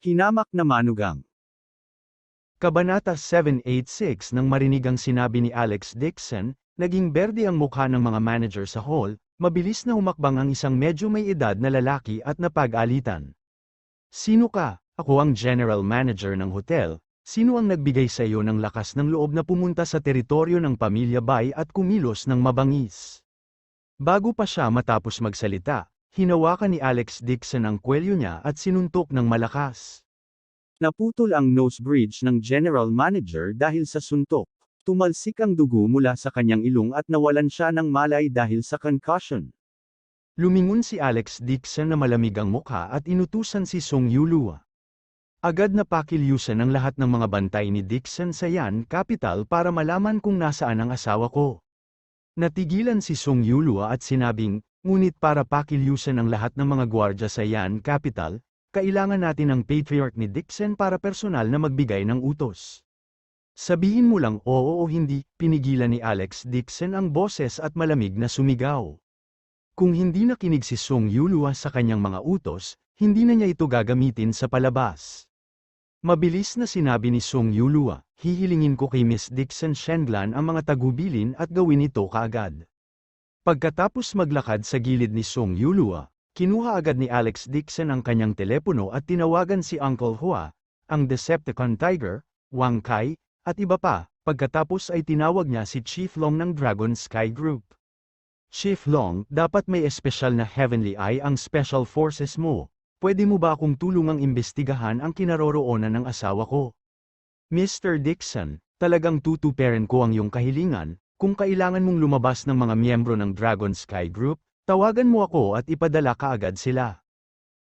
Hinamak na manugang. Kabanata 786. Nang marinig ang sinabi ni Alex Dixon, naging berde ang mukha ng mga manager sa hall, mabilis na humakbang ang isang medyo may edad na lalaki at napag-alitan. Sino ka? Ako ang general manager ng hotel. Sino ang nagbigay sa iyo ng lakas ng loob na pumunta sa teritoryo ng pamilya Bay at kumilos ng mabangis? Bago pa siya matapos magsalita, hinawakan ni Alex Dixon ang kwelyo niya at sinuntok ng malakas. Naputol ang nose bridge ng general manager dahil sa suntok. Tumalsik ang dugo mula sa kanyang ilong at nawalan siya ng malay dahil sa concussion. Lumingon si Alex Dixon na malamig ang mukha at inutusan si Song Yulua. Agad na pakilyusan ang lahat ng mga bantay ni Dixon sa Yan Capital para malaman kung nasaan ang asawa ko. Natigilan si Song Yulua at sinabing, ngunit para pakilyusan ang lahat ng mga gwardya sa Yan Capital, kailangan natin ang patriarch ni Dixon para personal na magbigay ng utos. Sabihin mo lang oo o hindi, pinigilan ni Alex Dixon ang boses at malamig na sumigaw. Kung hindi nakinig si Song Yulua sa kanyang mga utos, hindi na niya ito gagamitin sa palabas. Mabilis na sinabi ni Song Yulua, hihilingin ko kay Miss Dixon Shenglan ang mga tagubilin at gawin ito kaagad. Pagkatapos maglakad sa gilid ni Song Yulua, kinuha agad ni Alex Dixon ang kanyang telepono at tinawagan si Uncle Hua, ang Decepticon Tiger, Wang Kai, at iba pa. Pagkatapos ay tinawag niya si Chief Long ng Dragon Sky Group. Chief Long, dapat may espesyal na Heavenly Eye ang Special Forces mo. Pwede mo ba akong tulungang imbestigahan ang kinaroroonan ng asawa ko? Mr. Dixon, talagang tutuperin ko ang iyong kahilingan. Kung kailangan mong lumabas ng mga miyembro ng Dragon Sky Group, tawagan mo ako at ipadala kaagad sila.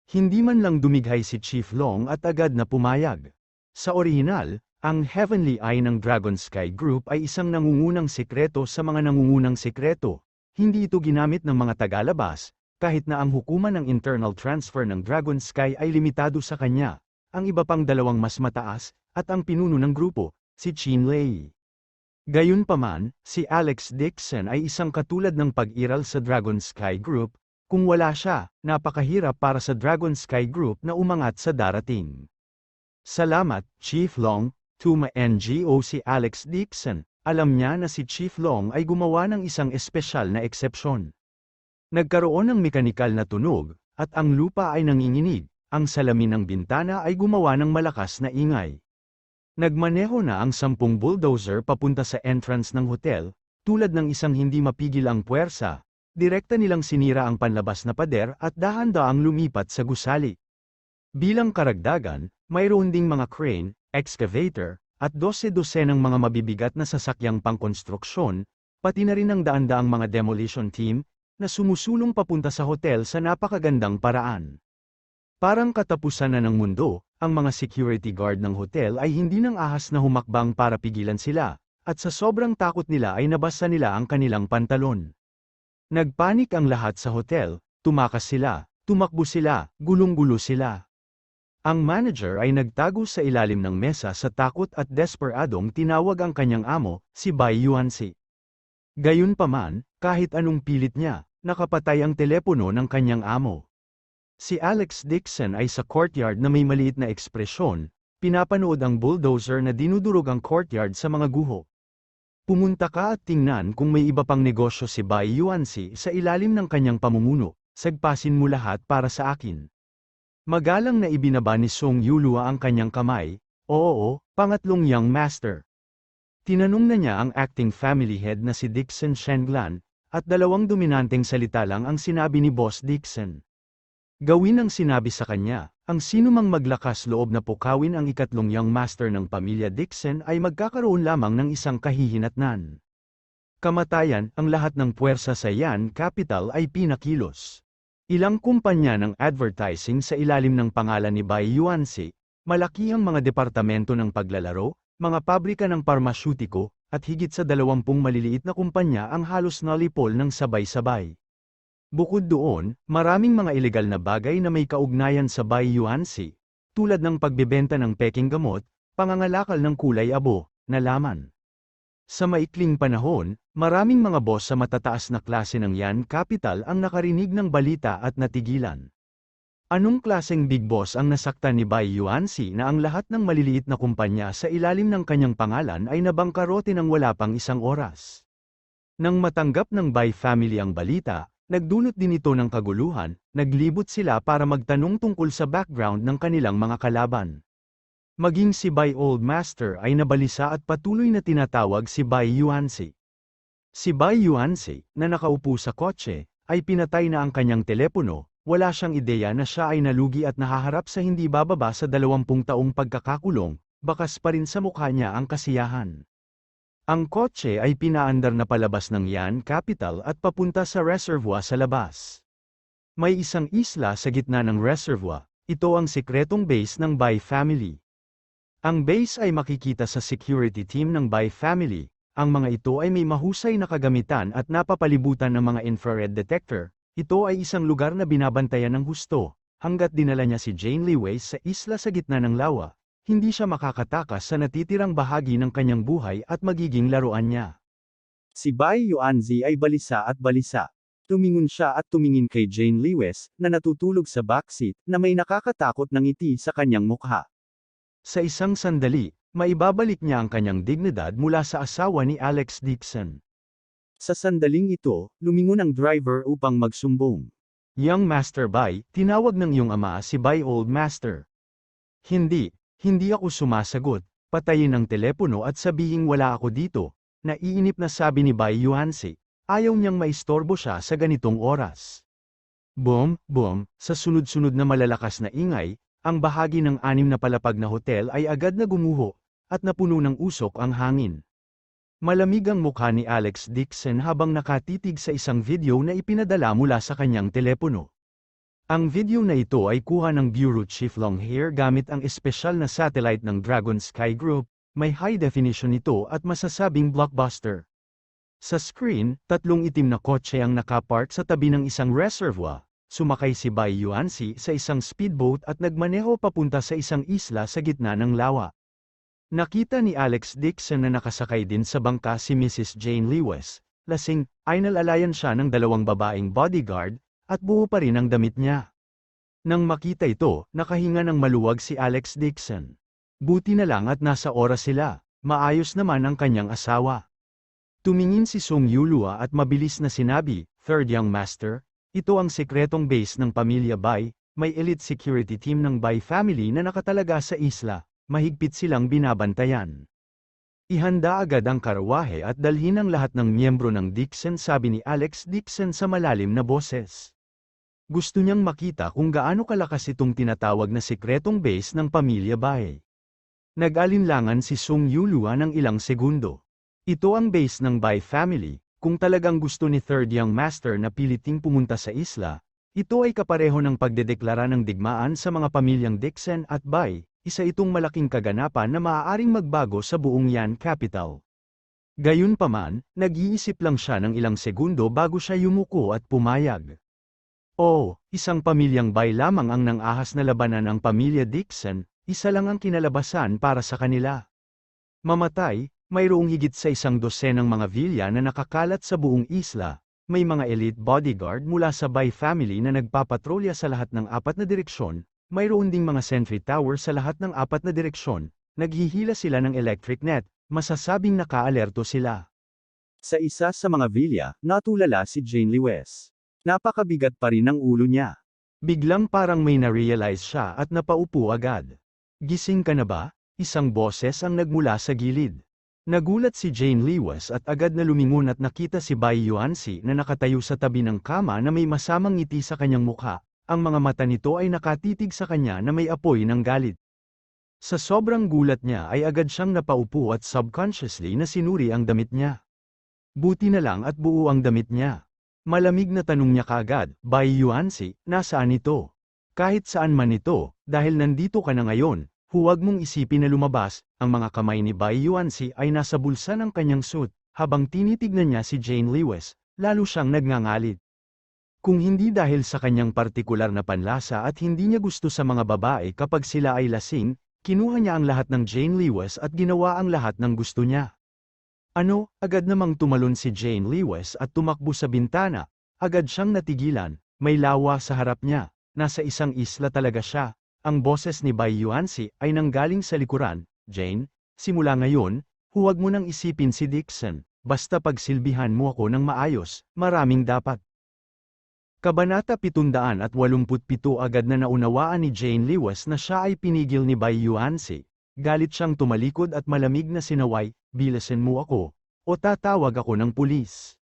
Hindi man lang dumighay si Chief Long at agad na pumayag. Sa orihinal, ang Heavenly Eye ng Dragon Sky Group ay isang nangungunang sekreto sa mga nangungunang sekreto. Hindi ito ginamit ng mga tagalabas, kahit na ang hukuman ng internal transfer ng Dragon Sky ay limitado sa kanya, ang iba pang dalawang mas mataas, at ang pinuno ng grupo, si Chin Lei. Gayunpaman, si Alex Dixon ay isang katulad ng pag-iral sa Dragon Sky Group. Kung wala siya, napakahirap para sa Dragon Sky Group na umangat sa darating. Salamat, Chief Long. Tuma NGO si Alex Dixon. Alam niya na si Chief Long ay gumawa ng isang espesyal na eksepsyon. Nagkaroon ng mekanikal na tunog, at ang lupa ay nanginginig. Ang salamin ng bintana ay gumawa ng malakas na ingay. Nagmaneho na ang 10 bulldozer papunta sa entrance ng hotel, tulad ng isang hindi mapigil ang puwersa. Direkta nilang sinira ang panlabas na pader at dahan-daang lumipat sa gusali. Bilang karagdagan, mayroon ding mga crane, excavator, at 12-dosenang mga mabibigat na sasakyang pangkonstruksyon, pati na rin ang daan-daang mga demolition team, na sumusulong papunta sa hotel sa napakagandang paraan. Parang katapusan na ng mundo, ang mga security guard ng hotel ay hindi nang ahas na humakbang para pigilan sila, at sa sobrang takot nila ay nabasa nila ang kanilang pantalon. Nagpanik ang lahat sa hotel, tumakas sila, tumakbo sila, gulong-gulo sila. Ang manager ay nagtago sa ilalim ng mesa sa takot at desperadong tinawag ang kanyang amo, si Bai Yuanxi. Gayunpaman, kahit anong pilit niya, nakapatay ang telepono ng kanyang amo. Si Alex Dixon ay sa courtyard na may maliit na ekspresyon, pinapanood ang bulldozer na dinudurog ang courtyard sa mga guho. Pumunta ka at tingnan kung may iba pang negosyo si Bai Yuanxi sa ilalim ng kanyang pamumuno, sagpasin mo lahat para sa akin. Magalang na ibinaba ni Song Yulua ang kanyang kamay, oo, pangatlong young master. Tinanong na niya ang acting family head na si Dixon Shenglan, at dalawang dominanteng salita lang ang sinabi ni Boss Dixon. Gawin ang sinabi sa kanya, ang sinumang maglakas loob na pukawin ang ikatlong young master ng pamilya Dixon ay magkakaroon lamang ng isang kahihinatnan. Kamatayan, ang lahat ng puwersa sa Yan Capital ay pinakilos. Ilang kumpanya ng advertising sa ilalim ng pangalan ni Bai Yuanxi, malaki ang mga departamento ng paglalaro, mga pabrika ng parmasyutiko, at higit sa 20 maliliit na kumpanya ang halos nalipol ng sabay-sabay. Bukod doon, maraming mga ilegal na bagay na may kaugnayan sa Bai Yuanxi, tulad ng pagbebenta ng peking gamot, pangangalakal ng kulay abo, na laman. Sa maikling panahon, maraming mga boss sa matataas na klase ng Yan Capital ang nakarinig ng balita at natigilan. Anong klaseng big boss ang nasaktan ni Bai Yuanxi na ang lahat ng maliliit na kumpanya sa ilalim ng kanyang pangalan ay nabangkarote ng wala pang isang oras? Nang matanggap ng Bai family ang balita, nagdulot din ito ng kaguluhan, naglibot sila para magtanong tungkol sa background ng kanilang mga kalaban. Maging si Bai Old Master ay nabalisa at patuloy na tinatawag si Bai Yuanxi. Si Bai Yuanxi, na nakaupo sa kotse, ay pinatay na ang kanyang telepono. Wala siyang ideya na siya ay nalugi at nahaharap sa hindi bababa sa 20 taong pagkakakulong, bakas pa rin sa mukha niya ang kasiyahan. Ang kotse ay pinaandar na palabas ng Yan Capital at papunta sa reservoir sa labas. May isang isla sa gitna ng reservoir, ito ang sikretong base ng Bai family. Ang base ay makikita sa security team ng Bai family, ang mga ito ay may mahusay na kagamitan at napapalibutan ng mga infrared detector. Ito ay isang lugar na binabantayan ng husto, hanggat dinala niya si Jane Lewis sa isla sa gitna ng lawa, hindi siya makakatakas sa natitirang bahagi ng kanyang buhay at magiging laruan niya. Si Bai Yuanxi ay balisa at balisa. Tumingon siya at tumingin kay Jane Lewis, na natutulog sa backseat, na may nakakatakot na ngiti sa kanyang mukha. Sa isang sandali, maibabalik niya ang kanyang dignidad mula sa asawa ni Alex Dixon. Sa sandaling ito, lumingon ang driver upang magsumbong. Young Master Bai, tinawag ng iyong ama si Bai Old Master. Hindi ako sumasagot, patayin ang telepono at sabihing wala ako dito, naiinip na sabi ni Bai Yuanxi, ayaw niyang maistorbo siya sa ganitong oras. Boom, sa sunod-sunod na malalakas na ingay, ang bahagi ng 6 na palapag na hotel ay agad na gumuho, at napuno ng usok ang hangin. Malamig ang mukha ni Alex Dixon habang nakatitig sa isang video na ipinadala mula sa kanyang telepono. Ang video na ito ay kuha ng Bureau Chief Longhair gamit ang espesyal na satellite ng Dragon Sky Group, may high definition ito at masasabing blockbuster. Sa screen, 3 itim na kotse ang nakapark sa tabi ng isang reservoir, sumakay si Bai Yuanxi sa isang speedboat at nagmaneho papunta sa isang isla sa gitna ng lawa. Nakita ni Alex Dixon na nakasakay din sa bangka si Mrs. Jane Lewis, lasing, ay nalalayan siya ng 2 babaeng bodyguard, at buo pa rin ang damit niya. Nang makita ito, nakahinga ng maluwag si Alex Dixon. Buti na lang at nasa oras sila, maayos naman ang kanyang asawa. Tumingin si Song Yulua at mabilis na sinabi, Third Young Master, ito ang sekretong base ng pamilya Bai, may elite security team ng Bai family na nakatalaga sa isla. Mahigpit silang binabantayan. Ihanda agad ang karawahe at dalhin ang lahat ng miyembro ng Dixon, sabi ni Alex Dixon sa malalim na boses. Gusto niyang makita kung gaano kalakas itong tinatawag na sikretong base ng pamilya Bai. Nag-alinlangan si Song Yulua ng ilang segundo. Ito ang base ng Bai family, kung talagang gusto ni Third Young Master na piliting pumunta sa isla, ito ay kapareho ng pagdedeklara ng digmaan sa mga pamilyang Dixon at Bai. Isa itong malaking kaganapan na maaaring magbago sa buong Yan Capital. Gayunpaman, nag-iisip lang siya ng ilang segundo bago siya yumuko at pumayag. Isang pamilyang Bai lamang ang nang-ahas na labanan ang pamilya Dixon, isa lang ang kinalabasan para sa kanila. Mamatay, mayroong higit sa 100 mga vilya na nakakalat sa buong isla, may mga elite bodyguard mula sa Bai family na nagpapatrolya sa lahat ng 4 na direksyon, mayroon ding mga sentry tower sa lahat ng 4 na direksyon, naghihila sila ng electric net, masasabing nakaalerto sila. Sa isa sa mga vilya, natulala si Jane Lewis. Napakabigat pa rin ang ulo niya. Biglang parang may na-realize siya at napaupo agad. Gising ka na ba? Isang boses ang nagmula sa gilid. Nagulat si Jane Lewis at agad na lumingon at nakita si Bai Yuanxi na nakatayo sa tabi ng kama na may masamang ngiti sa kanyang mukha. Ang mga mata nito ay nakatitig sa kanya na may apoy ng galit. Sa sobrang gulat niya ay agad siyang napaupo at subconsciously na sinuri ang damit niya. Buti na lang at buo ang damit niya. Malamig na tanong niya kaagad, Bai Yuanxi, nasaan ito? Kahit saan man ito, dahil nandito ka na ngayon, huwag mong isipin na lumabas. Ang mga kamay ni Bai Yuanxi ay nasa bulsa ng kanyang suit, habang tinitignan niya si Jane Lewis, lalo siyang nagngangalit. Kung hindi dahil sa kanyang partikular na panlasa at hindi niya gusto sa mga babae kapag sila ay lasing, kinuha niya ang lahat ng Jane Lewis at ginawa ang lahat ng gusto niya. Agad namang tumalon si Jane Lewis at tumakbo sa bintana, agad siyang natigilan, may lawa sa harap niya, nasa isang isla talaga siya. Ang boses ni Bai Yuansi ay nanggaling sa likuran. Jane, simula ngayon, huwag mo nang isipin si Dixon, basta pagsilbihan mo ako ng maayos, maraming dapat. Kabanata 787 agad na naunawaan ni Jane Lewis na siya ay pinigil ni Bai Yuansi. Galit siyang tumalikod at malamig na sinaway, bilasin mo ako, o tatawag ako ng pulis.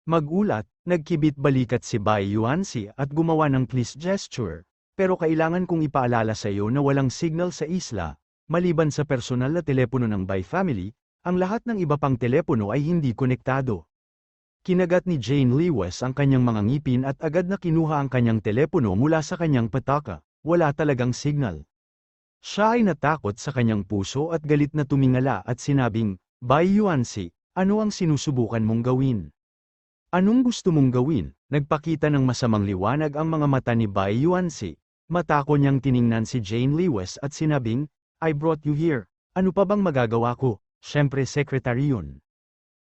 Magulat, nagkibit balikat si Bai Yuansi at gumawa ng please gesture, pero kailangan kong ipaalala sa iyo na walang signal sa isla, maliban sa personal na telepono ng Bai family, ang lahat ng iba pang telepono ay hindi konektado. Kinagat ni Jane Lewis ang kanyang mga ngipin at agad na kinuha ang kanyang telepono mula sa kanyang pataka, wala talagang signal. Siya ay natakot sa kanyang puso at galit na tumingala at sinabing, Bai Yuansi, ano ang sinusubukan mong gawin? Anong gusto mong gawin? Nagpakita ng masamang liwanag ang mga mata ni Bai Yuansi. Matako niyang tiningnan si Jane Lewis at sinabing, I brought you here. Ano pa bang magagawa ko? Siyempre secretary yun.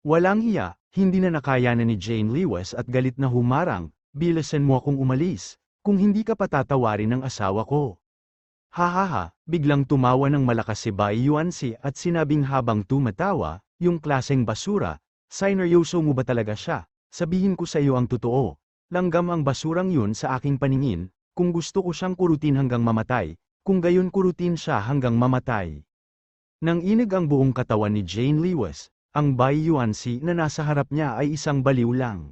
Walang hiya, hindi na nakayanan ni Jane Lewis at galit na humarang, bilasan mo akong umalis, kung hindi ka patatawarin ng asawa ko. Hahaha, biglang tumawa ng malakas si Bai Yuansi at sinabing habang tumatawa, yung klaseng basura, sineryoso mo ba talaga siya? Sabihin ko sa iyo ang totoo, langgam ang basurang yun sa aking paningin, kung gusto ko siyang kurutin hanggang mamatay, kung gayon kurutin siya hanggang mamatay. Nang inig ang buong katawan ni Jane Lewis, ang Bai Yuansi na nasa harap niya ay isang baliw lang.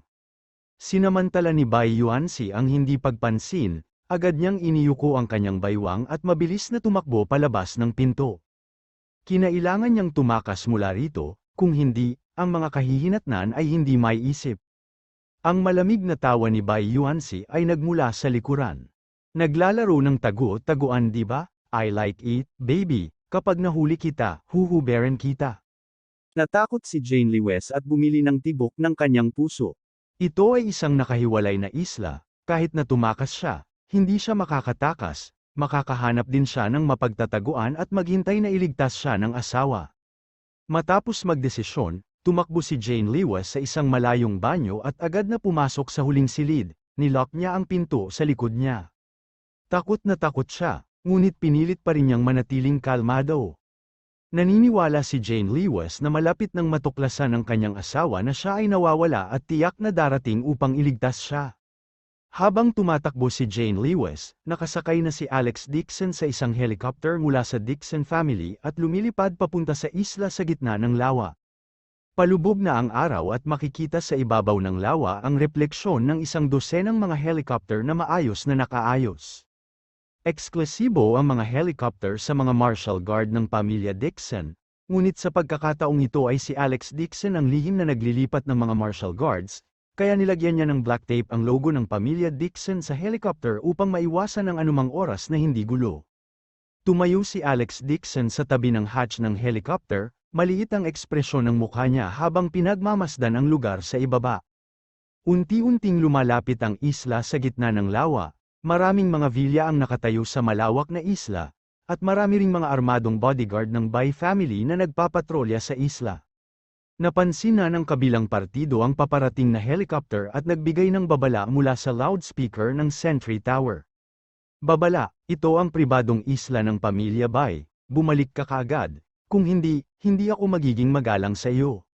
Sinamantala ni Bai Yuansi ang hindi pagpansin, agad niyang iniyuko ang kanyang baywang at mabilis na tumakbo palabas ng pinto. Kinailangan niyang tumakas mula rito, kung hindi, ang mga kahihinatnan ay hindi maiisip. Ang malamig na tawa ni Bai Yuansi ay nagmula sa likuran. Naglalaro ng tago-taguan di ba? I like it, baby, kapag nahuli kita, huhuberan kita. Natakot si Jane Lewis at bumili ng tibok ng kanyang puso. Ito ay isang nakahiwalay na isla, kahit na tumakas siya, hindi siya makakatakas, makakahanap din siya ng mapagtataguan at maghintay na iligtas siya ng asawa. Matapos magdesisyon, tumakbo si Jane Lewis sa isang malayong banyo at agad na pumasok sa huling silid, nilock niya ang pinto sa likod niya. Takot na takot siya, ngunit pinilit pa rin niyang manatiling kalmado. Naniniwala si Jane Lewis na malapit nang matuklasan ng kanyang asawa na siya ay nawawala at tiyak na darating upang iligtas siya. Habang tumatakbo si Jane Lewis, nakasakay na si Alex Dixon sa isang helicopter mula sa Dixon family at lumilipad papunta sa isla sa gitna ng lawa. Palubog na ang araw at makikita sa ibabaw ng lawa ang refleksyon ng isang dosenang mga helicopter na maayos na nakaayos. Eksklusibo ang mga helicopter sa mga Marshall Guard ng pamilya Dixon, ngunit sa pagkakataong ito ay si Alex Dixon ang lihim na naglilipat ng mga Marshall Guards, kaya nilagyan niya ng black tape ang logo ng pamilya Dixon sa helicopter upang maiwasan ang anumang oras na hindi gulo. Tumayo si Alex Dixon sa tabi ng hatch ng helicopter, maliit ang ekspresyon ng mukha niya habang pinagmamasdan ang lugar sa ibaba. Unti-unting lumalapit ang isla sa gitna ng lawa. Maraming mga vilya ang nakatayo sa malawak na isla, at marami ring mga armadong bodyguard ng Bai family na nagpapatrolya sa isla. Napansin na ng kabilang partido ang paparating na helicopter at nagbigay ng babala mula sa loudspeaker ng Sentry Tower. Babala, ito ang pribadong isla ng pamilya Bai, bumalik ka kaagad, kung hindi, hindi ako magiging magalang sa iyo.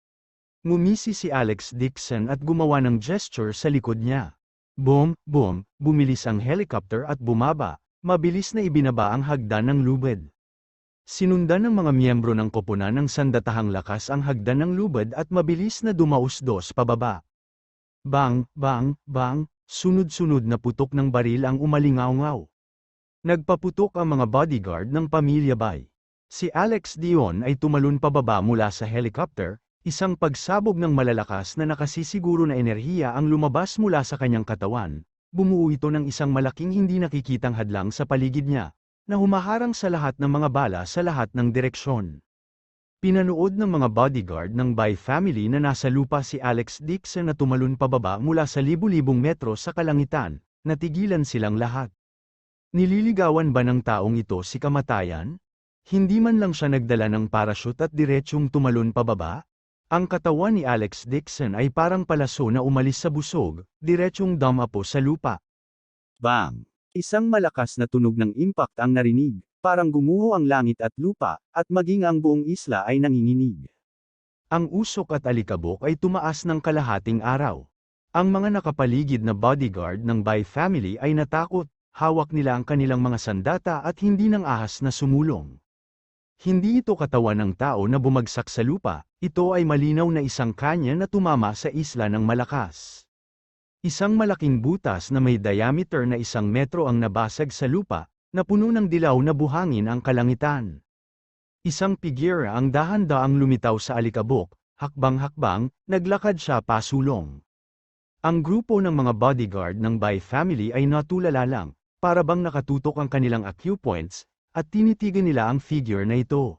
Ngumisi si Alex Dixon at gumawa ng gesture sa likod niya. Boom, boom, bumilis ang helicopter at bumaba, mabilis na ibinaba ang hagdan ng lubid. Sinundan ng mga miyembro ng koponan ng sandatahang lakas ang hagdan ng lubid at mabilis na dumausdos pababa. Bang, bang, bang, sunod-sunod na putok ng baril ang umalingaw-ngaw. Nagpaputok ang mga bodyguard ng pamilya Bai. Si Alex Dion ay tumalon pababa mula sa helicopter. Isang pagsabog ng malalakas na nakasisiguro na enerhiya ang lumabas mula sa kanyang katawan, bumuo ito ng isang malaking hindi nakikitang hadlang sa paligid niya, na humaharang sa lahat ng mga bala sa lahat ng direksyon. Pinanood ng mga bodyguard ng Bai family na nasa lupa si Alex Dixon na tumalon pababa mula sa libu-libong metro sa kalangitan, natigilan silang lahat. Nililigawan ba ng taong ito si kamatayan? Hindi man lang siya nagdala ng parachute at diretsyong tumalon pababa? Ang katawan ni Alex Dixon ay parang palaso na umalis sa busog, diretsyong dumapo sa lupa. Bang! Isang malakas na tunog ng impact ang narinig, parang gumuho ang langit at lupa, at maging ang buong isla ay nanginginig. Ang usok at alikabok ay tumaas ng kalahating araw. Ang mga nakapaligid na bodyguard ng Bai family ay natakot, hawak nila ang kanilang mga sandata at hindi ng ahas na sumulong. Hindi ito katawan ng tao na bumagsak sa lupa, ito ay malinaw na isang kanya na tumama sa isla ng malakas. Isang malaking butas na may diameter na 1 metro ang nabasag sa lupa, na puno ng dilaw na buhangin ang kalangitan. Isang pigira ang dahan-daang lumitaw sa alikabok, hakbang-hakbang, naglakad siya pasulong. Ang grupo ng mga bodyguard ng Bai family ay natulala lang, para bang nakatutok ang kanilang acupoints, at tinitigan nila ang figure na ito.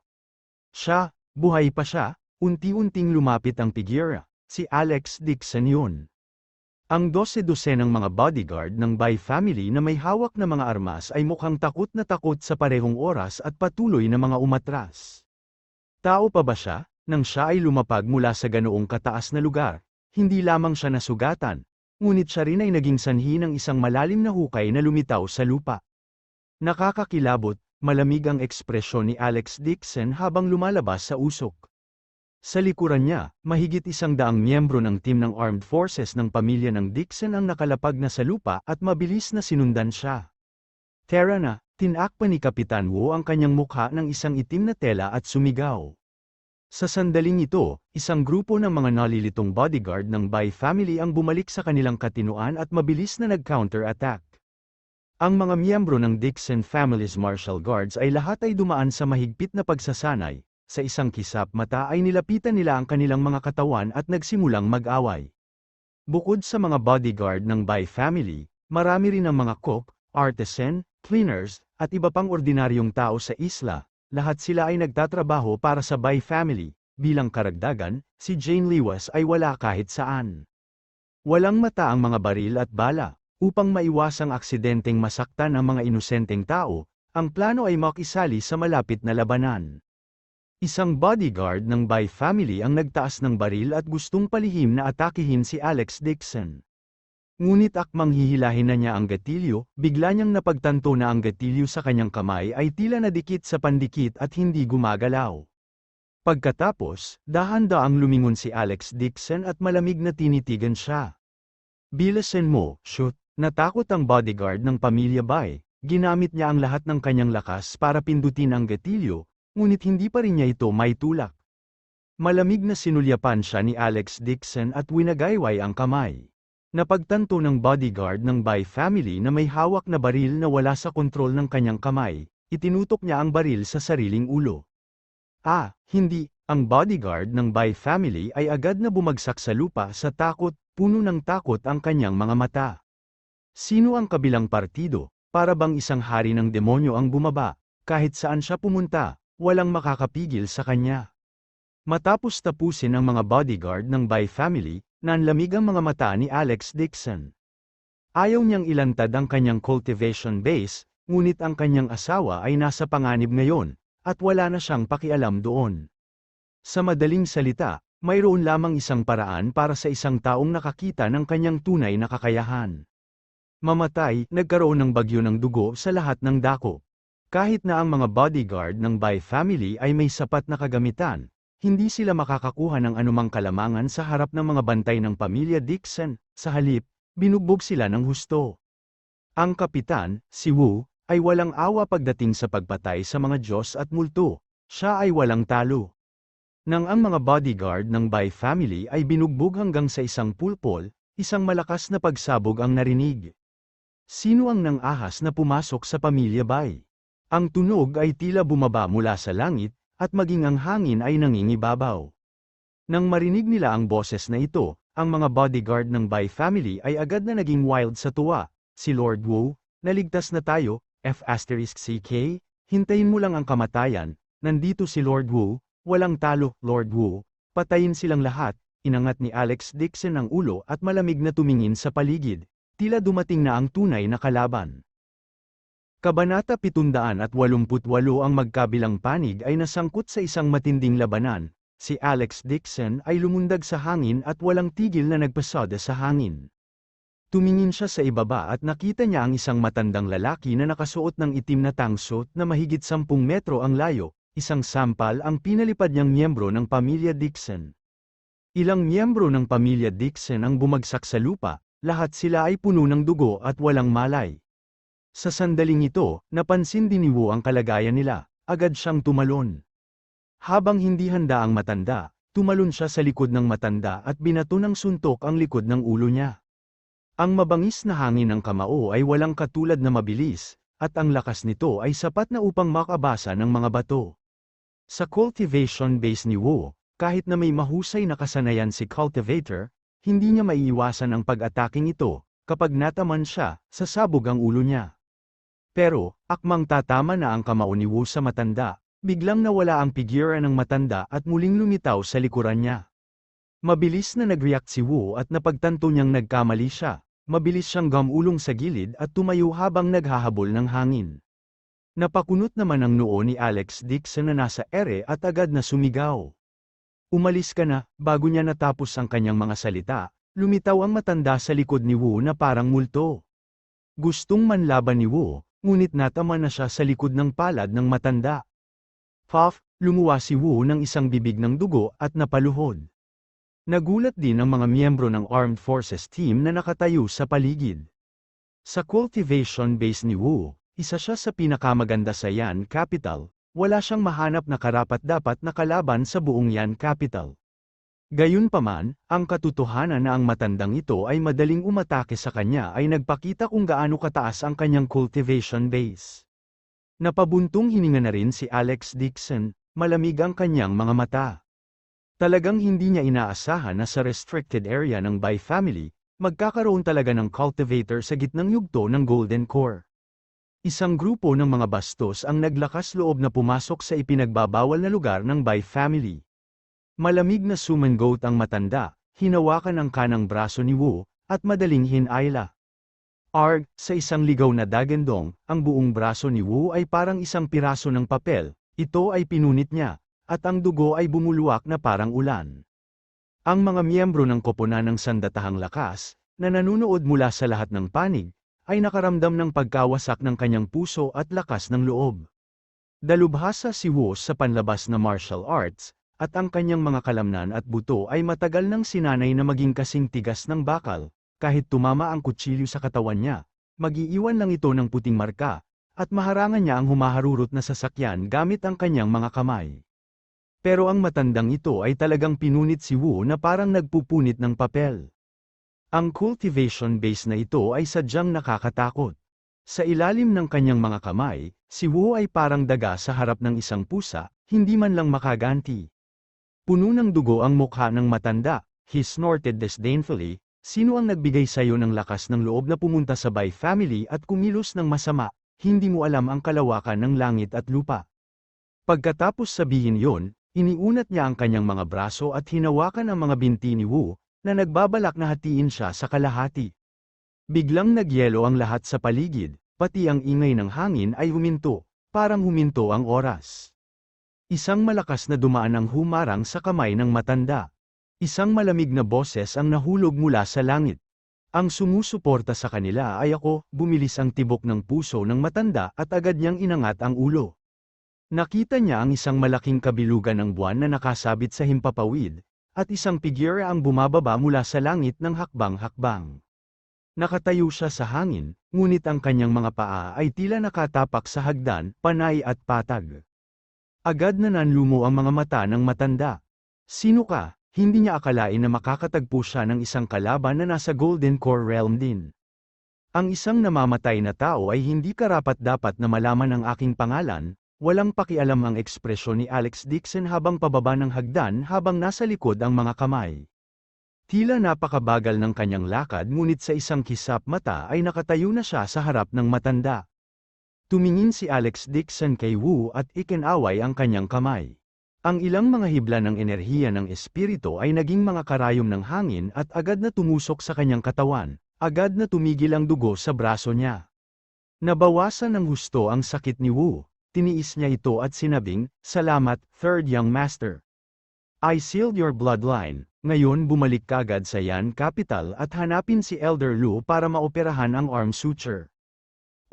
Siya, buhay pa siya, unti-unting lumapit ang pigira, si Alex Dixon yun. Ang 12-dosenang mga bodyguard ng Bai family na may hawak na mga armas ay mukhang takot na takot sa parehong oras at patuloy na mga umatras. Tao pa ba siya, nang siya ay lumapag mula sa ganoong kataas na lugar? Hindi lamang siya nasugatan, ngunit siya rin ay naging sanhi ng isang malalim na hukay na lumitaw sa lupa. Nakakakilabot, malamig ang ekspresyon ni Alex Dixon habang lumalabas sa usok. Sa likuran niya, mahigit 100 miyembro ng team ng Armed Forces ng pamilya ng Dixon ang nakalapag na sa lupa at mabilis na sinundan siya. Tara na, tinakpan ni Kapitan Wu ang kanyang mukha ng isang itim na tela at sumigaw. Sa sandaling ito, isang grupo ng mga nalilitong bodyguard ng Bai family ang bumalik sa kanilang katinuan at mabilis na nag-counter-attack. Ang mga miyembro ng Dixon family's martial guards ay lahat ay dumaan sa mahigpit na pagsasanay. Sa isang kisap mata ay nilapitan nila ang kanilang mga katawan at nagsimulang mag-away. Bukod sa mga bodyguard ng Bai family, marami rin ang mga cook, artisan, cleaners, at iba pang ordinaryong tao sa isla. Lahat sila ay nagtatrabaho para sa Bai family. Bilang karagdagan, si Jane Liwas ay wala kahit saan. Walang mata ang mga baril at bala. Upang maiwasang aksidenteng masaktan ang mga inosenteng tao, ang plano ay makisali sa malapit na labanan. Isang bodyguard ng Bai family ang nagtaas ng baril at gustong palihim na atakihin si Alex Dixon. Ngunit akmang hihilahin na niya ang gatilyo, bigla niyang napagtanto na ang gatilyo sa kanyang kamay ay tila nadikit sa pandikit at hindi gumagalaw. Pagkatapos, dahan-daang lumingon si Alex Dixon at malamig na tinitigan siya. Bilisan mo, shoot! Natakot ang bodyguard ng pamilya Bai, ginamit niya ang lahat ng kanyang lakas para pindutin ang gatilyo, ngunit hindi pa rin niya ito maitulak. Malamig na sinulyapan siya ni Alex Dixon at winagayway ang kamay. Napagtanto ng bodyguard ng Bai family na may hawak na baril na wala sa kontrol ng kanyang kamay, itinutok niya ang baril sa sariling ulo. Hindi, ang bodyguard ng Bai family ay agad na bumagsak sa lupa sa takot, puno ng takot ang kanyang mga mata. Sino ang kabilang partido? Para bang isang hari ng demonyo ang bumaba, kahit saan siya pumunta, walang makakapigil sa kanya. Matapos tapusin ang mga bodyguard ng Bai family, nanlamig ang mga mata ni Alex Dixon. Ayaw niyang ilantad ang kanyang cultivation base, ngunit ang kanyang asawa ay nasa panganib ngayon, at wala na siyang pakialam doon. Sa madaling salita, mayroon lamang isang paraan para sa isang taong nakakita ng kanyang tunay na kakayahan. Mamatay, nagkaroon ng bagyo ng dugo sa lahat ng dako. Kahit na ang mga bodyguard ng Bai family ay may sapat na kagamitan, hindi sila makakakuha ng anumang kalamangan sa harap ng mga bantay ng pamilya Dixon. Sa halip, binugbog sila ng husto. Ang kapitan, si Wu, ay walang awa pagdating sa pagpatay sa mga Diyos at multo. Siya ay walang talo. Nang ang mga bodyguard ng Bai family ay binugbog hanggang sa isang pulpol, isang malakas na pagsabog ang narinig. Sino ang nang-ahas na pumasok sa pamilya Bai? Ang tunog ay tila bumaba mula sa langit, at maging ang hangin ay nangingibabaw. Nang marinig nila ang boses na ito, ang mga bodyguard ng Bai family ay agad na naging wild sa tuwa. Si Lord Wu, naligtas na tayo, F***CK, hintayin mo lang ang kamatayan, nandito si Lord Wu, walang talo, Lord Wu, patayin silang lahat. Inangat ni Alex Dixon ang ulo at malamig na tumingin sa paligid. Tila dumating na ang tunay na kalaban. Kabanata 788 ang magkabilang panig ay nasangkot sa isang matinding labanan. Si Alex Dixon ay lumundag sa hangin at walang tigil na nagpasada sa hangin. Tumingin siya sa ibaba at nakita niya ang isang matandang lalaki na nakasuot ng itim na tangsuit na mahigit 10 metro ang layo, isang sampal ang pinalipad niyang miyembro ng pamilya Dixon. Ilang miyembro ng pamilya Dixon ang bumagsak sa lupa, lahat sila ay puno ng dugo at walang malay. Sa sandaling ito, napansin din ni Wu ang kalagayan nila, agad siyang tumalon. Habang hindi handa ang matanda, tumalon siya sa likod ng matanda at binato ng suntok ang likod ng ulo niya. Ang mabangis na hangin ng Kamao ay walang katulad na mabilis, at ang lakas nito ay sapat na upang makabasa ng mga bato. Sa cultivation base ni Wu, kahit na may mahusay na kasanayan si cultivator, hindi niya maiiwasan ang pag-ataking ito, kapag nataman siya, sasabog ang ulo niya. Pero, akmang tatama na ang Kamao ni Wu sa matanda, biglang nawala ang pigira ng matanda at muling lumitaw sa likuran niya. Mabilis na nag-react si Wu at napagtanto niyang nagkamali siya. Mabilis siyang gumulong sa gilid at tumayo habang naghahabol ng hangin. Napakunot naman ang noo ni Alex Dixon na nasa ere at agad na sumigaw. Umalis ka na, bago niya natapos ang kanyang mga salita, lumitaw ang matanda sa likod ni Wu na parang multo. Gustong manlaban ni Wu, ngunit natama na siya sa likod ng palad ng matanda. Puff, lumuwa si Wu ng isang bibig ng dugo at napaluhod. Nagulat din ang mga miyembro ng Armed Forces team na nakatayo sa paligid. Sa cultivation base ni Wu, isa siya sa pinakamaganda sa Yan Capital, wala siyang mahanap na karapat-dapat na kalaban sa buong Yan Capital. Gayunpaman, ang katotohanan na ang matandang ito ay madaling umatake sa kanya ay nagpakita kung gaano kataas ang kanyang cultivation base. Napabuntong hininga na rin si Alex Dixon, malamig ang kanyang mga mata. Talagang hindi niya inaasahan na sa restricted area ng Bai family, magkakaroon talaga ng cultivator sa gitnang yugto ng Golden Core. Isang grupo ng mga bastos ang naglakas loob na pumasok sa ipinagbabawal na lugar ng Bai family. Malamig na sumangot ang matanda, hinawakan ang kanang braso ni Wu, at madaling hinayla. Arg, sa isang ligaw na dagandong, ang buong braso ni Wu ay parang isang piraso ng papel, ito ay pinunit niya. At ang dugo ay bumulwak na parang ulan. Ang mga miyembro ng koponan ng sandatahang lakas, na nanunood mula sa lahat ng panig, ay nakaramdam ng pagkawasak ng kanyang puso at lakas ng loob. Dalubhasa si Wu sa panlabas na martial arts, at ang kanyang mga kalamnan at buto ay matagal nang sinanay na maging kasing tigas ng bakal, kahit tumama ang kutsilyo sa katawan niya, mag-iiwan lang ito ng puting marka, at maharangan niya ang humaharurot na sasakyan gamit ang kanyang mga kamay. Pero ang matandang ito ay talagang pinunit si Wu na parang nagpupunit ng papel. Ang cultivation base na ito ay sadyang nakakatakot. Sa ilalim ng kanyang mga kamay, si Wu ay parang daga sa harap ng isang pusa, hindi man lang makaganti. Puno ng dugo ang mukha ng matanda, he snorted disdainfully, sino ang nagbigay sayo ng lakas ng loob na pumunta sa Bai family at kumilos ng masama, hindi mo alam ang kalawakan ng langit at lupa. Pagkatapos sabihin yon, iniunat niya ang kanyang mga braso at hinawakan ang mga binti ni Wu, na nagbabalak na hatiin siya sa kalahati. Biglang nagyelo ang lahat sa paligid, pati ang ingay ng hangin ay huminto, parang huminto ang oras. Isang malakas na dumaan ang humarang sa kamay ng matanda. Isang malamig na boses ang nahulog mula sa langit. Ang sumusuporta sa kanila ay ako, bumilis ang tibok ng puso ng matanda at agad niyang inangat ang ulo. Nakita niya ang isang malaking kabilugan ng buwan na nakasabit sa himpapawid, at isang pigira ang bumababa mula sa langit ng hakbang-hakbang. Nakatayo siya sa hangin, ngunit ang kanyang mga paa ay tila nakatapak sa hagdan, panay at patag. Agad na nanlumo ang mga mata ng matanda. Sino ka? Hindi niya akalain na makakatagpo siya ng isang kalaban na nasa Golden Core Realm din. Ang isang namamatay na tao ay hindi karapat-dapat na malaman ang aking pangalan. Walang pakialam ang ekspresyon ni Alex Dixon habang pababa ng hagdan habang nasa likod ang mga kamay. Tila napakabagal ng kanyang lakad ngunit sa isang kisap mata ay nakatayo na siya sa harap ng matanda. Tumingin si Alex Dixon kay Wu at ikinaway ang kanyang kamay. Ang ilang mga hibla ng enerhiya ng espiritu ay naging mga karayom ng hangin at agad na tumusok sa kanyang katawan, agad na tumigil ang dugo sa braso niya. Nabawasan ng husto ang sakit ni Wu. Tiniis niya ito at sinabing, "Salamat, Third Young Master." I sealed your bloodline. Ngayon bumalik kagad sa Yan Capital at hanapin si Elder Lu para maoperahan ang arm suture.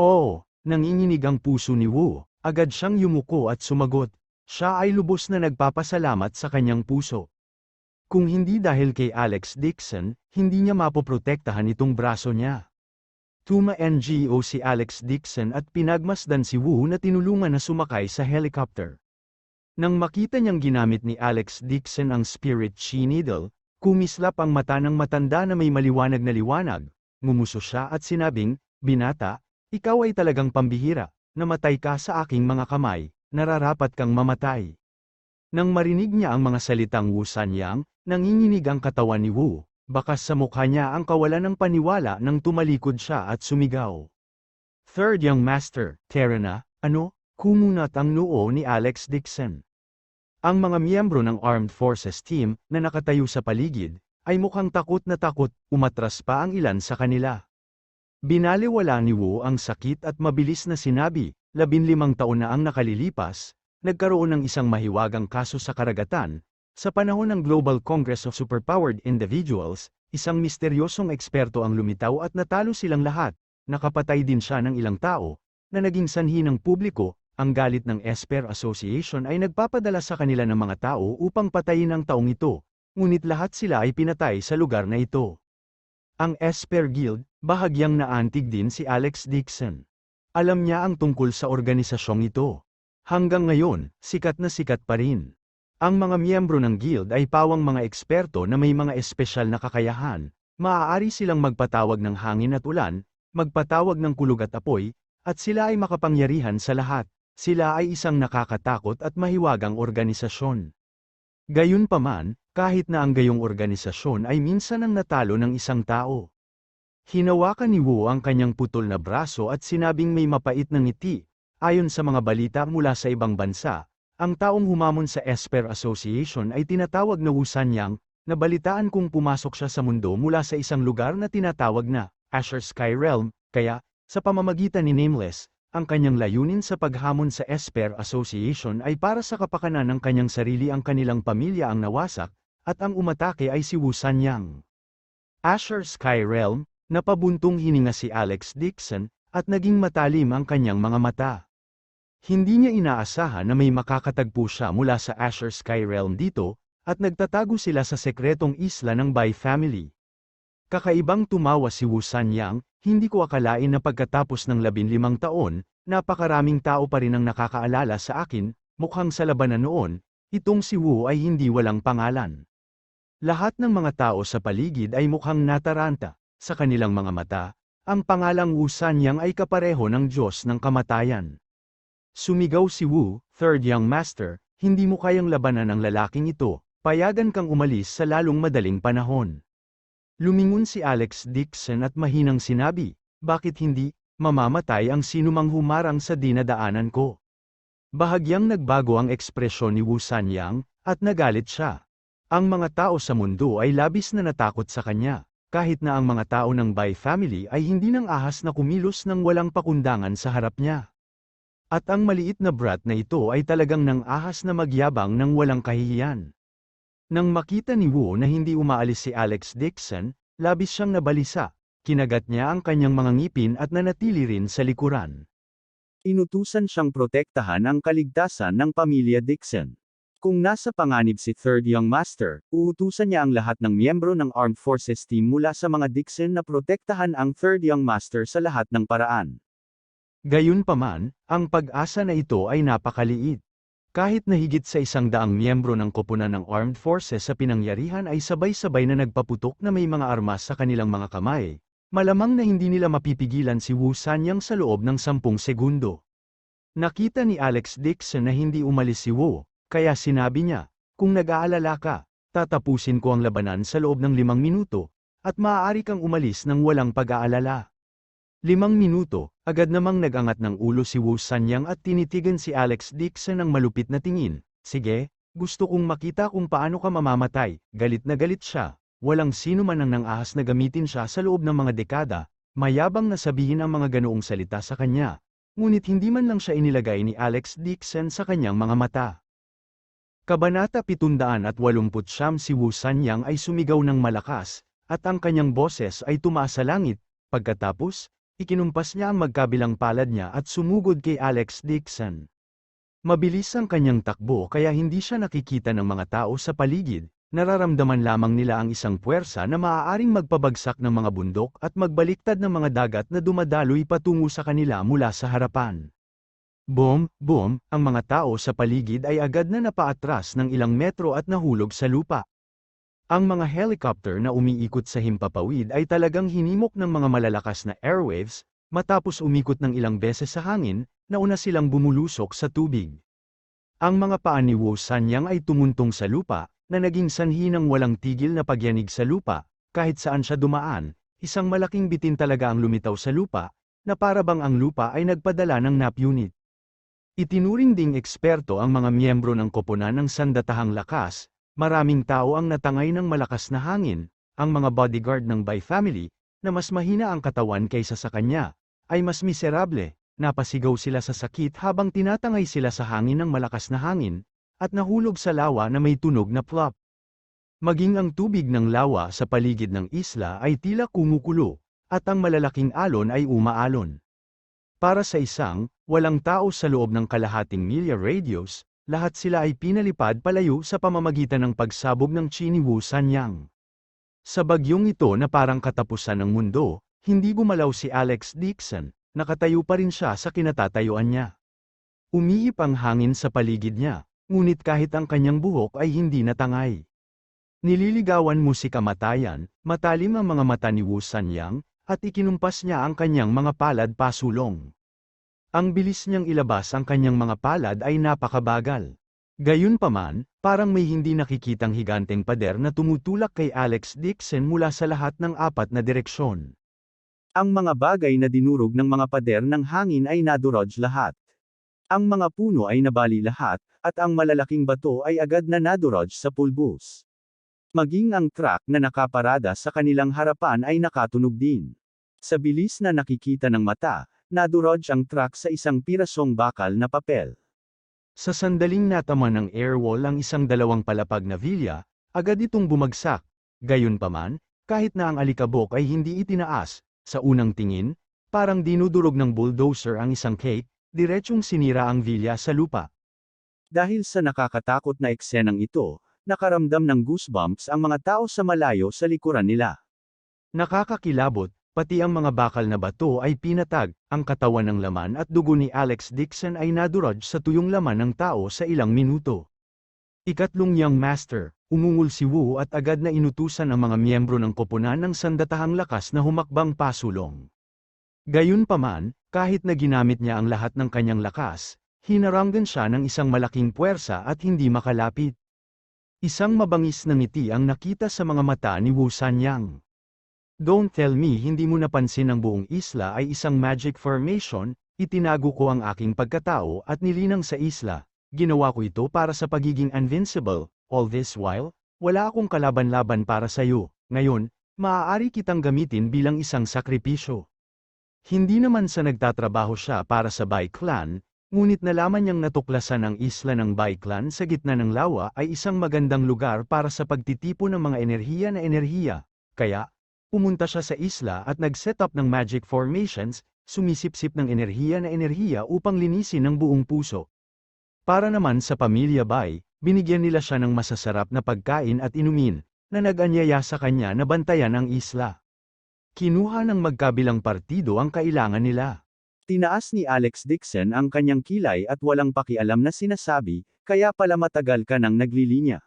Oh, nanginginig ang puso ni Wu. Agad siyang yumuko at sumagot. Siya ay lubos na nagpapasalamat sa kanyang puso. Kung hindi dahil kay Alex Dixon, hindi niya mapoprotektahan itong braso niya. Tuma-NGO si Alex Dixon at pinagmasdan si Wu na tinulungan na sumakay sa helicopter. Nang makita niyang ginamit ni Alex Dixon ang Spirit Chi Needle, kumislap ang mata ng matanda na may maliwanag na liwanag, ngumuso siya at sinabing, "Binata, ikaw ay talagang pambihira, namatay ka sa aking mga kamay, nararapat kang mamatay." Nang marinig niya ang mga salitang Wu Sanyang, nanginginig ang katawan ni Wu, bakas sa mukha niya ang kawalan ng paniwala nang tumalikod siya at sumigaw. Third Young Master, Tara na, ano? Kumunat ang noo ni Alex Dixon. Ang mga miyembro ng Armed Forces Team, na nakatayo sa paligid, ay mukhang takot na takot, umatras pa ang ilan sa kanila. Binaliwala ni Wu ang sakit at mabilis na sinabi, 15 taon na ang nakalilipas, nagkaroon ng isang mahiwagang kaso sa karagatan. Sa panahon ng Global Congress of Superpowered Individuals, isang misteryosong eksperto ang lumitaw at natalo silang lahat. Nakapatay din siya ng ilang tao, na naging sanhi ng publiko. Ang galit ng Esper Association ay nagpapadala sa kanila ng mga tao upang patayin ang taong ito, ngunit lahat sila ay pinatay sa lugar na ito. Ang Esper Guild, bahagyang naantig din si Alex Dixon. Alam niya ang tungkol sa organisasyong ito. Hanggang ngayon, sikat na sikat pa rin. Ang mga miyembro ng guild ay pawang mga eksperto na may mga espesyal na kakayahan. Maaari silang magpatawag ng hangin at ulan, magpatawag ng kulog at apoy, at sila ay makapangyarihan sa lahat. Sila ay isang nakakatakot at mahiwagang organisasyon. Gayunpaman, kahit na ang gayong organisasyon ay minsan ang natalo ng isang tao. Hinawakan ni Wu ang kanyang putol na braso at sinabing may mapait na ngiti. Ayon sa mga balita mula sa ibang bansa, ang taong humamon sa Esper Association ay tinatawag na Wu Sanyang, nabalitaan kung pumasok siya sa mundo mula sa isang lugar na tinatawag na Asher Sky Realm, kaya, sa pamamagitan ni Nameless, ang kanyang layunin sa paghamon sa Esper Association ay para sa kapakanan ng kanyang sarili ang kanilang pamilya ang nawasak, at ang umatake ay si Wu Sanyang. Asher Sky Realm, napabuntong hininga si Alex Dixon, at naging matalim ang kanyang mga mata. Hindi niya inaasahan na may makakatagpo siya mula sa Asher Sky Realm dito, at nagtatago sila sa sekretong isla ng Bai family. Kakaibang tumawa si Wu Sanyang, hindi ko akalain na pagkatapos ng 15 taon, napakaraming tao pa rin ang nakakaalala sa akin, mukhang sa labanan noon, itong si Wu ay hindi walang pangalan. Lahat ng mga tao sa paligid ay mukhang nataranta, sa kanilang mga mata, ang pangalang Wu Sanyang ay kapareho ng Diyos ng kamatayan. Sumigaw si Wu, Third Young Master, hindi mo kayang labanan ang lalaking ito, payagan kang umalis sa lalong madaling panahon. Lumingon si Alex Dixon at mahinang sinabi, bakit hindi, mamamatay ang sinumang humarang sa dinadaanan ko. Bahagyang nagbago ang ekspresyon ni Wu Sanyang, at nagalit siya. Ang mga tao sa mundo ay labis na natakot sa kanya, kahit na ang mga tao ng Bai family ay hindi nang ahas na kumilos ng walang pakundangan sa harap niya. At ang maliit na brat na ito ay talagang nang ahas na magyabang ng walang kahihiyan. Nang makita ni Wu na hindi umaalis si Alex Dixon, labis siyang nabalisa, kinagat niya ang kanyang mga ngipin at nanatili rin sa likuran. Inutusan siyang protektahan ang kaligtasan ng pamilya Dixon. Kung nasa panganib si Third Young Master, uutusan niya ang lahat ng miyembro ng Armed Forces Team mula sa mga Dixon na protektahan ang Third Young Master sa lahat ng paraan. Gayunpaman, ang pag-asa na ito ay napakaliit. Kahit na higit sa 100 miyembro ng koponan ng Armed Forces sa pinangyarihan ay sabay-sabay na nagpaputok na may mga armas sa kanilang mga kamay, malamang na hindi nila mapipigilan si Wu Sanyang sa loob ng 10 segundo. Nakita ni Alex Dixon na hindi umalis si Wu, kaya sinabi niya, kung nag-aalala ka, tatapusin ko ang labanan sa loob ng 5 minuto, at maaari kang umalis ng walang pag-aalala. 5 minuto, agad namang nagangat ng ulo si Wu Sanyang at tinitigan si Alex Dixon ng malupit na tingin. Sige, gusto kong makita kung paano ka mamamatay. Galit na galit siya. Walang sino man ang nang-ahas na gamitin siya sa loob ng mga dekada, mayabang na sabihin ang mga ganoong salita sa kanya. Ngunit hindi man lang siya inilagay ni Alex Dixon sa kanyang mga mata. Kabanata 789. Si Wu Sanyang ay sumigaw ng malakas, at ang kanyang boses ay tumaas sa langit. Pagkatapos, ikinumpas niya ang magkabilang palad niya at sumugod kay Alex Dixon. Mabilis ang kanyang takbo kaya hindi siya nakikita ng mga tao sa paligid, nararamdaman lamang nila ang isang puwersa na maaaring magpabagsak ng mga bundok at magbaliktad ng mga dagat na dumadaloy patungo sa kanila mula sa harapan. Boom, boom, ang mga tao sa paligid ay agad na napaatras ng ilang metro at nahulog sa lupa. Ang mga helicopter na umiikot sa himpapawid ay talagang hinimok ng mga malalakas na airwaves, matapos umikot ng ilang beses sa hangin, nauna silang bumulusok sa tubig. Ang mga paa ni Wu Sanyang ay tumuntong sa lupa, na naging sanhi ng walang tigil na pagyanig sa lupa, kahit saan siya dumaan, isang malaking bitin talaga ang lumitaw sa lupa, na para bang ang lupa ay nagpadala ng NAP unit. Itinuring ding eksperto ang mga miyembro ng koponan ng sandatahang lakas, maraming tao ang natangay ng malakas na hangin, ang mga bodyguard ng Bai family, na mas mahina ang katawan kaysa sa kanya, ay mas miserable, napasigaw sila sa sakit habang tinatangay sila sa hangin ng malakas na hangin, at nahulog sa lawa na may tunog na plop. Maging ang tubig ng lawa sa paligid ng isla ay tila kumukulo, at ang malalaking alon ay umaalon. Para sa walang tao sa loob ng kalahating milya radius, lahat sila ay pinalipad palayo sa pamamagitan ng pagsabog ng chi ni Wu Sanyang. Sa bagyong ito na parang katapusan ng mundo, hindi gumalaw si Alex Dixon, nakatayo pa rin siya sa kinatatayuan niya. Umiip ang hangin sa paligid niya, ngunit kahit ang kanyang buhok ay hindi natangay. Nililigawan mo si kamatayan, matalim ang mga mata ni Wu Sanyang, at ikinumpas niya ang kanyang mga palad pasulong. Ang bilis niyang ilabas ang kanyang mga palad ay napakabagal. Gayunpaman, parang may hindi nakikitang higanteng pader na tumutulak kay Alex Dixon mula sa lahat ng apat na direksyon. Ang mga bagay na dinurog ng mga pader ng hangin ay nadurog lahat. Ang mga puno ay nabali lahat, at ang malalaking bato ay agad na nadurog sa pulbos. Maging ang truck na nakaparada sa kanilang harapan ay nakatunog din. Sa bilis na nakikita ng mata, nadurog ang truck sa isang pirasong bakal na papel. Sa sandaling natama ng airwall ang isang dalawang palapag na vilya, agad itong bumagsak. Gayunpaman, kahit na ang alikabok ay hindi itinaas, sa unang tingin, parang dinudurog ng bulldozer ang isang cake, diretsyong sinira ang vilya sa lupa. Dahil sa nakakatakot na eksenang ito, nakaramdam ng goosebumps ang mga tao sa malayo sa likuran nila. Nakakakilabot, pati ang mga bakal na bato ay pinatag, ang katawan ng laman at dugo ni Alex Dixon ay nadurog sa tuyong laman ng tao sa ilang minuto. Ikatlong Young Master, umungol si Wu at agad na inutusan ang mga miyembro ng koponan ng sandatahang lakas na humakbang pasulong. Gayunpaman, kahit na ginamit niya ang lahat ng kanyang lakas, hinaranggan siya ng isang malaking puwersa at hindi makalapit. Isang mabangis na ngiti ang nakita sa mga mata ni Wu Sanyang. Don't tell me hindi mo napansin ang buong isla ay isang magic formation, itinago ko ang aking pagkatao at nilinang sa isla, ginawa ko ito para sa pagiging invincible, all this while, wala akong kalaban-laban para sa iyo, ngayon, maaari kitang gamitin bilang isang sakripisyo. Hindi naman sa nagtatrabaho siya para sa Bai Clan, ngunit nalaman niyang natuklasan ang isla ng Bai Clan sa gitna ng lawa ay isang magandang lugar para sa pagtitipon ng mga enerhiya, kaya, pumunta siya sa isla at nag-set up ng magic formations, sumisipsip ng enerhiya upang linisin ng buong puso. Para naman sa pamilya Bai, binigyan nila siya ng masasarap na pagkain at inumin, na nag-anyaya sa kanya na bantayan ang isla. Kinuha ng magkabilang partido ang kailangan nila. Tinaas ni Alex Dixon ang kanyang kilay at walang pakialam na sinasabi, kaya pala matagal ka nang naglilinya.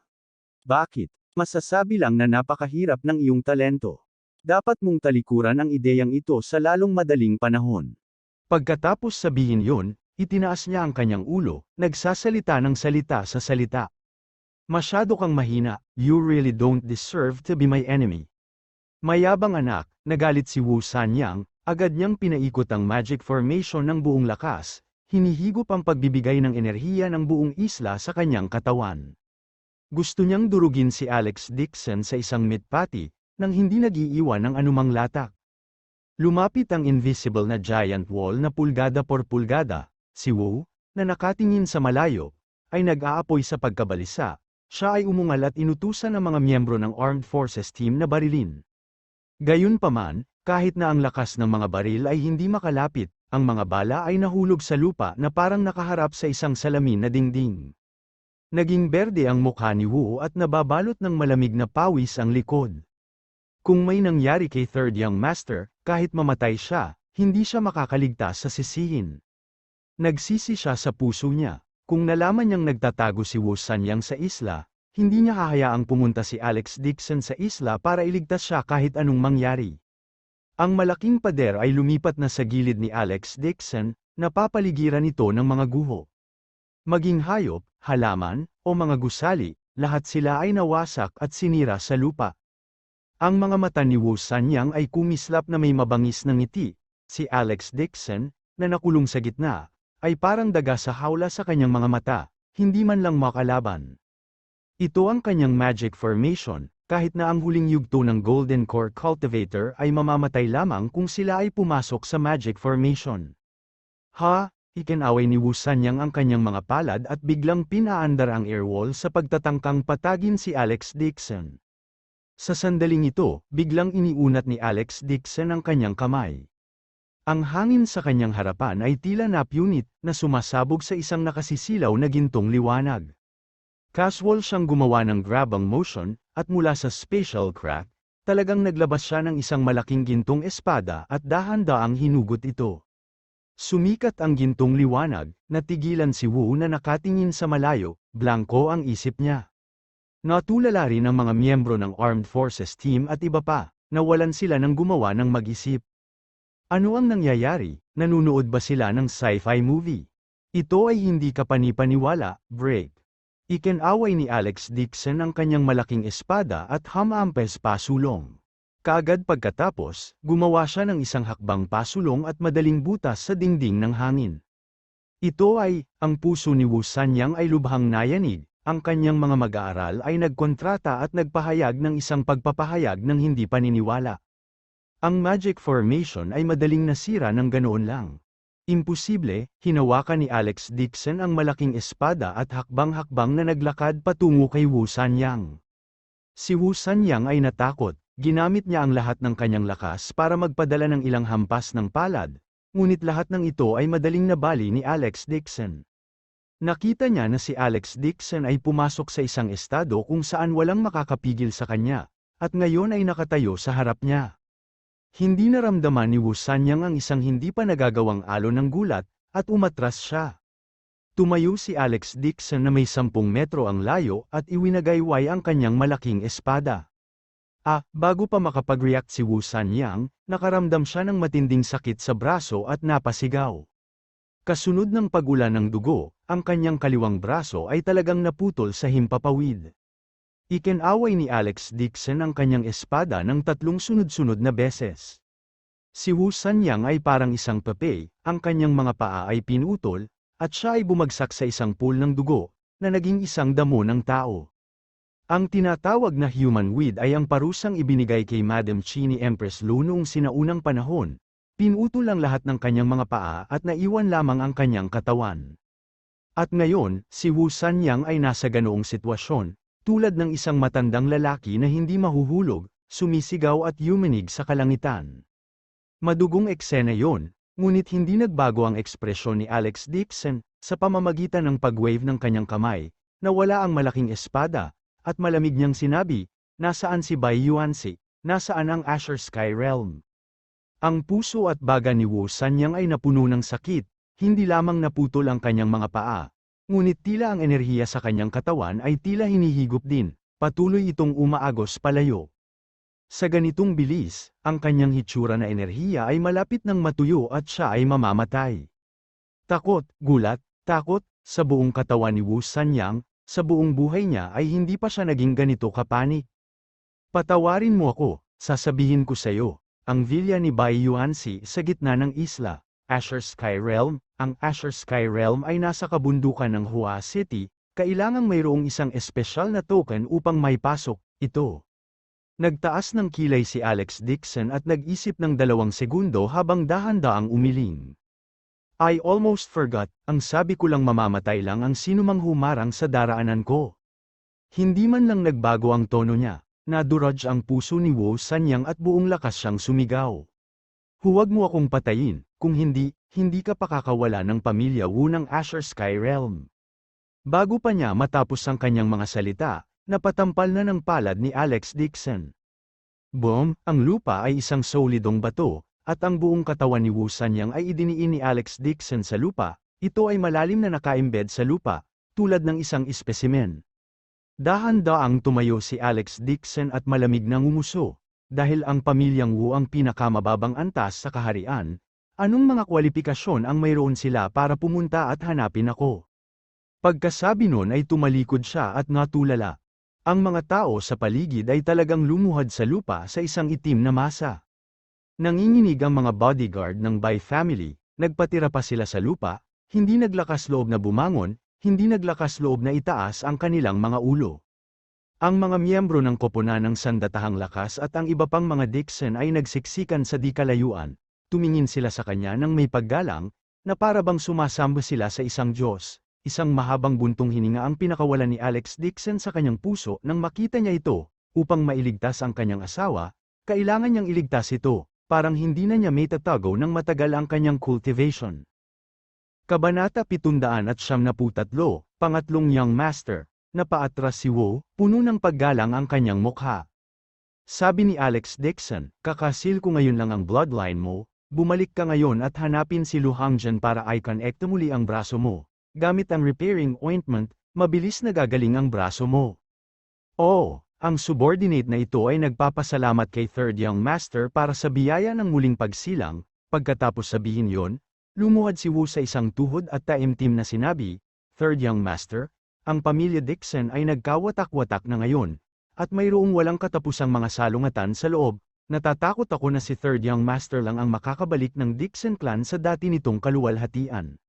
Bakit? Masasabi lang na napakahirap ng iyong talento. Dapat mong talikuran ang ideyang ito sa lalong madaling panahon. Pagkatapos sabihin yun, itinaas niya ang kanyang ulo, nagsasalita ng salita sa salita. Masyado kang mahina, you really don't deserve to be my enemy. Mayabang anak, nagalit si Wu Sanyang, agad niyang pinaikot ang magic formation ng buong lakas, hinihigop ang pagbibigay ng enerhiya ng buong isla sa kanyang katawan. Gusto niyang durugin si Alex Dixon sa isang meat patty, nang hindi nag-iiwan ng anumang latak. Lumapit ang invisible na giant wall na pulgada por pulgada, si Wu, na nakatingin sa malayo, ay nag-aapoy sa pagkabalisa, siya ay umungal at inutusan ng mga miyembro ng Armed Forces team na barilin. Gayunpaman, kahit na ang lakas ng mga baril ay hindi makalapit, ang mga bala ay nahulog sa lupa na parang nakaharap sa isang salamin na dingding. Naging berde ang mukha ni Wu at nababalot ng malamig na pawis ang likod. Kung may nangyari kay Third Young Master, kahit mamatay siya, hindi siya makakaligtas sa sisihin. Nagsisi siya sa puso niya. Kung nalaman niyang nagtatago si Wu Sanyang sa isla, hindi niya hahayaang pumunta si Alex Dixon sa isla para iligtas siya kahit anong mangyari. Ang malaking pader ay lumipat na sa gilid ni Alex Dixon, napapaligiran ito ng mga guho. Maging hayop, halaman, o mga gusali, lahat sila ay nawasak at sinira sa lupa. Ang mga mata ni Wu Sanyang ay kumislap na may mabangis na ngiti. Si Alex Dixon, na nakulong sa gitna, ay parang daga sa hawla sa kanyang mga mata, hindi man lang makalaban. Ito ang kanyang magic formation, kahit na ang huling yugto ng Golden Core Cultivator ay mamamatay lamang kung sila ay pumasok sa magic formation. Ikinaway ni Wu Sanyang ang kanyang mga palad at biglang pinaandar ang airwall sa pagtatangkang patagin si Alex Dixon. Sa sandaling ito, biglang iniunat ni Alex Dixon ang kanyang kamay. Ang hangin sa kanyang harapan ay tila napunit na sumasabog sa isang nakasisilaw na gintong liwanag. Casual siyang gumawa ng grabang motion, at mula sa spatial crack, talagang naglabas siya ng isang malaking gintong espada at dahan-daang hinugot ito. Sumikat ang gintong liwanag, natigilan si Wu na nakatingin sa malayo, blanko ang isip niya. Natulala rin ang mga miyembro ng Armed Forces team at iba pa, nawalan sila ng gumawa ng mag-isip. Ano ang nangyayari? Nanunood ba sila ng sci-fi movie? Ito ay hindi kapanipaniwala, break. Ikinaway ni Alex Dixon ang kanyang malaking espada at hamampes pasulong. Kaagad pagkatapos, gumawa siya ng isang hakbang pasulong at madaling butas sa dingding ng hangin. Ito ay, ang puso ni Wu Sanyang ay lubhang nayanig. Ang kanyang mga mag-aaral ay nagkontrata at nagpahayag ng isang pagpapahayag ng hindi paniniwala. Ang magic formation ay madaling nasira ng ganoon lang. Imposible, hinawakan ni Alex Dixon ang malaking espada at hakbang-hakbang na naglakad patungo kay Wu Sanyang. Si Wu Sanyang ay natakot, ginamit niya ang lahat ng kanyang lakas para magpadala ng ilang hampas ng palad, ngunit lahat ng ito ay madaling nabali ni Alex Dixon. Nakita niya na si Alex Dixon ay pumasok sa isang estado kung saan walang makakapigil sa kanya, at ngayon ay nakatayo sa harap niya. Hindi naramdaman ni Wu Sanyang ang isang hindi pa nagagawang alon ng gulat, at umatras siya. Tumayo si Alex Dixon na may 10 metro ang layo at iwinagayway ang kanyang malaking espada. Bago pa makapag-react si Wu Sanyang, nakaramdam siya ng matinding sakit sa braso at napasigaw. Kasunod ng pag-ulan ng dugo, ang kanyang kaliwang braso ay talagang naputol sa himpapawid. Ikinaway ni Alex Dixon ang kanyang espada ng 3 sunod-sunod na beses. Si Wu Sanyang ay parang isang pape, ang kanyang mga paa ay pinutol, at siya ay bumagsak sa isang pool ng dugo, na naging isang damo ng tao. Ang tinatawag na human weed ay ang parusang ibinigay kay Madam Qi ni Empress Lu noong sinaunang panahon. Pinutol ang lahat ng kanyang mga paa at naiwan lamang ang kanyang katawan. At ngayon, si Wu Sanyang ay nasa ganoong sitwasyon, tulad ng isang matandang lalaki na hindi mahuhulog, sumisigaw at yumanig sa kalangitan. Madugong eksena yon, ngunit hindi nagbago ang ekspresyon ni Alex Dixon, sa pamamagitan ng pag-wave ng kanyang kamay, nawala ang malaking espada, at malamig niyang sinabi, "Nasaan si Bai Yuanxi? Nasaan ang Azure Sky Realm?" Ang puso at baga ni Wu Sanyang ay napuno ng sakit, hindi lamang naputol ang kanyang mga paa, ngunit tila ang enerhiya sa kanyang katawan ay tila hinihigop din, patuloy itong umaagos palayo. Sa ganitong bilis, ang kanyang hitsura na enerhiya ay malapit ng matuyo at siya ay mamamatay. Takot, gulat, takot, sa buong katawan ni Wu Sanyang, sa buong buhay niya ay hindi pa siya naging ganito kapanik. Patawarin mo ako, sasabihin ko sa iyo. Ang villa ni Bai Yuanxi sa gitna ng isla, Azure Sky Realm. Ang Azure Sky Realm ay nasa kabundukan ng Hua City, kailangang mayroong isang espesyal na token upang maipasok ito. Nagtaas ng kilay si Alex Dixon at nag-isip ng 2 segundo habang dahan-daang umiling. I almost forgot, ang sabi ko lang mamamatay lang ang sinumang humarang sa daraanan ko. Hindi man lang nagbago ang tono niya, naduraj ang puso ni Wu Sanyang at buong lakas siyang sumigaw. Huwag mo akong patayin, kung hindi, hindi ka pakakawala ng pamilya Wu ng Asher Sky Realm. Bago pa niya matapos ang kanyang mga salita, napatampal na ng palad ni Alex Dixon. Boom, ang lupa ay isang solidong bato, at ang buong katawan ni Wu Sanyang ay idiniin ni Alex Dixon sa lupa. Ito ay malalim na naka-embed sa lupa, tulad ng isang espesimen. Dahan-daang tumayo si Alex Dixon at malamig na ngumuso, dahil ang pamilyang Wu ang pinakamababang antas sa kaharian. Anong mga kwalifikasyon ang mayroon sila para pumunta at hanapin ako? Pagkasabi nun ay tumalikod siya at natulala. Ang mga tao sa paligid ay talagang lumuhad sa lupa sa isang itim na masa. Nanginginig ang mga bodyguard ng Bai family, nagpatira pa sila sa lupa, hindi naglakas loob na bumangon, hindi naglakas loob na itaas ang kanilang mga ulo. Ang mga miyembro ng koponan ng Sandatahang Lakas at ang iba pang mga Dixon ay nagsiksikan sa di kalayuan, tumingin sila sa kanya ng may paggalang, na para bang sumasamba sila sa isang Diyos. Isang mahabang buntong hininga ang pinakawalan ni Alex Dixon sa kanyang puso nang makita niya ito, upang mailigtas ang kanyang asawa, kailangan niyang iligtas ito. Parang hindi na niya may tatago ng matagal ang kanyang cultivation. Kabanata 773, Pangatlong Young Master, napaatras si Wu, puno ng paggalang ang kanyang mukha. Sabi ni Alex Dixon, kakasil ko ngayon lang ang bloodline mo, bumalik ka ngayon at hanapin si Lu Hangjian para i-connect muli ang braso mo. Gamit ang repairing ointment, mabilis na gagaling ang braso mo. Oh! Ang subordinate na ito ay nagpapasalamat kay Third Young Master para sa biyaya ng muling pagsilang. Pagkatapos sabihin yon, lumuhad si Wu sa isang tuhod at taimtim na sinabi, Third Young Master, ang pamilya Dixon ay nagkawatak-watak na ngayon, at mayroong walang katapusang mga salungatan sa loob. Natatakot ako na si Third Young Master lang ang makakabalik ng Dixon clan sa dati nitong kaluwalhatian.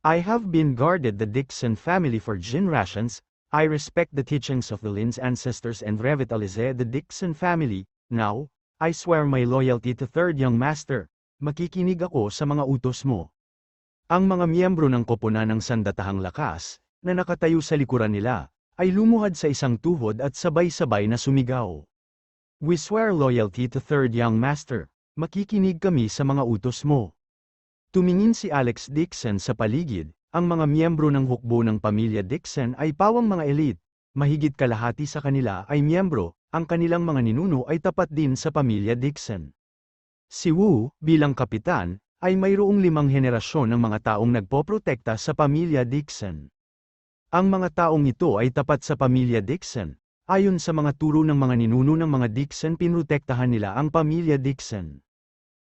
I have been guarded the Dixon family for generations. I respect the teachings of the Lin's ancestors and revitalize the Dixon family. Now, I swear my loyalty to Third Young Master. Makikinig ako sa mga utos mo. Ang mga miyembro ng koponan ng Sandatahang Lakas, na nakatayo sa likuran nila, ay lumuhad sa isang tuhod at sabay-sabay na sumigaw. We swear loyalty to Third Young Master. Makikinig kami sa mga utos mo. Tumingin si Alex Dixon sa paligid. Ang mga miyembro ng hukbo ng pamilya Dixon ay pawang mga elite, mahigit kalahati sa kanila ay miyembro, ang kanilang mga ninuno ay tapat din sa pamilya Dixon. Si Wu, bilang kapitan, ay mayroong 5 henerasyon ng mga taong nagpoprotekta sa pamilya Dixon. Ang mga taong ito ay tapat sa pamilya Dixon. Ayon sa mga turo ng mga ninuno ng mga Dixon, pinrotektahan nila ang pamilya Dixon.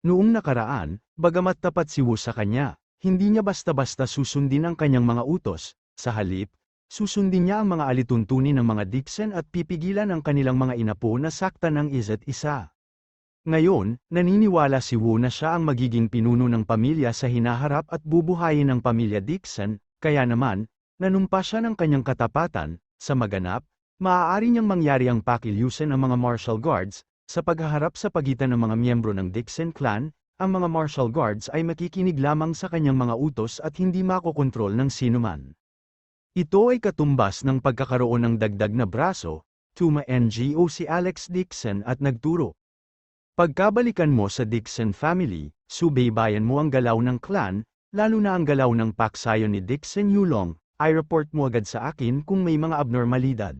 Noong nakaraan, bagamat tapat si Wu sa kanya, hindi niya basta-basta susundin ang kanyang mga utos, sa halip, susundin niya ang mga alituntunin ng mga Dixon at pipigilan ang kanilang mga inapo na saktan ng isa't isa. Ngayon, naniniwala si Wu na siya ang magiging pinuno ng pamilya sa hinaharap at bubuhayin ng pamilya Dixon, kaya naman, nanumpa siya ng kanyang katapatan. Sa maganap, maaari niyang mangyari ang pakilyusan ng mga martial guards, sa paghaharap sa pagitan ng mga miyembro ng Dixon clan. Ang mga martial guards ay makikinig lamang sa kanyang mga utos at hindi makokontrol ng sinuman. Ito ay katumbas ng pagkakaroon ng dagdag na braso, Tuma NGO si Alex Dixon at nagturo. Pagkabalikan mo sa Dixon family, subaybayan mo ang galaw ng clan, lalo na ang galaw ng paksayon ni Dixon Yulong, i-report mo agad sa akin kung may mga abnormalidad.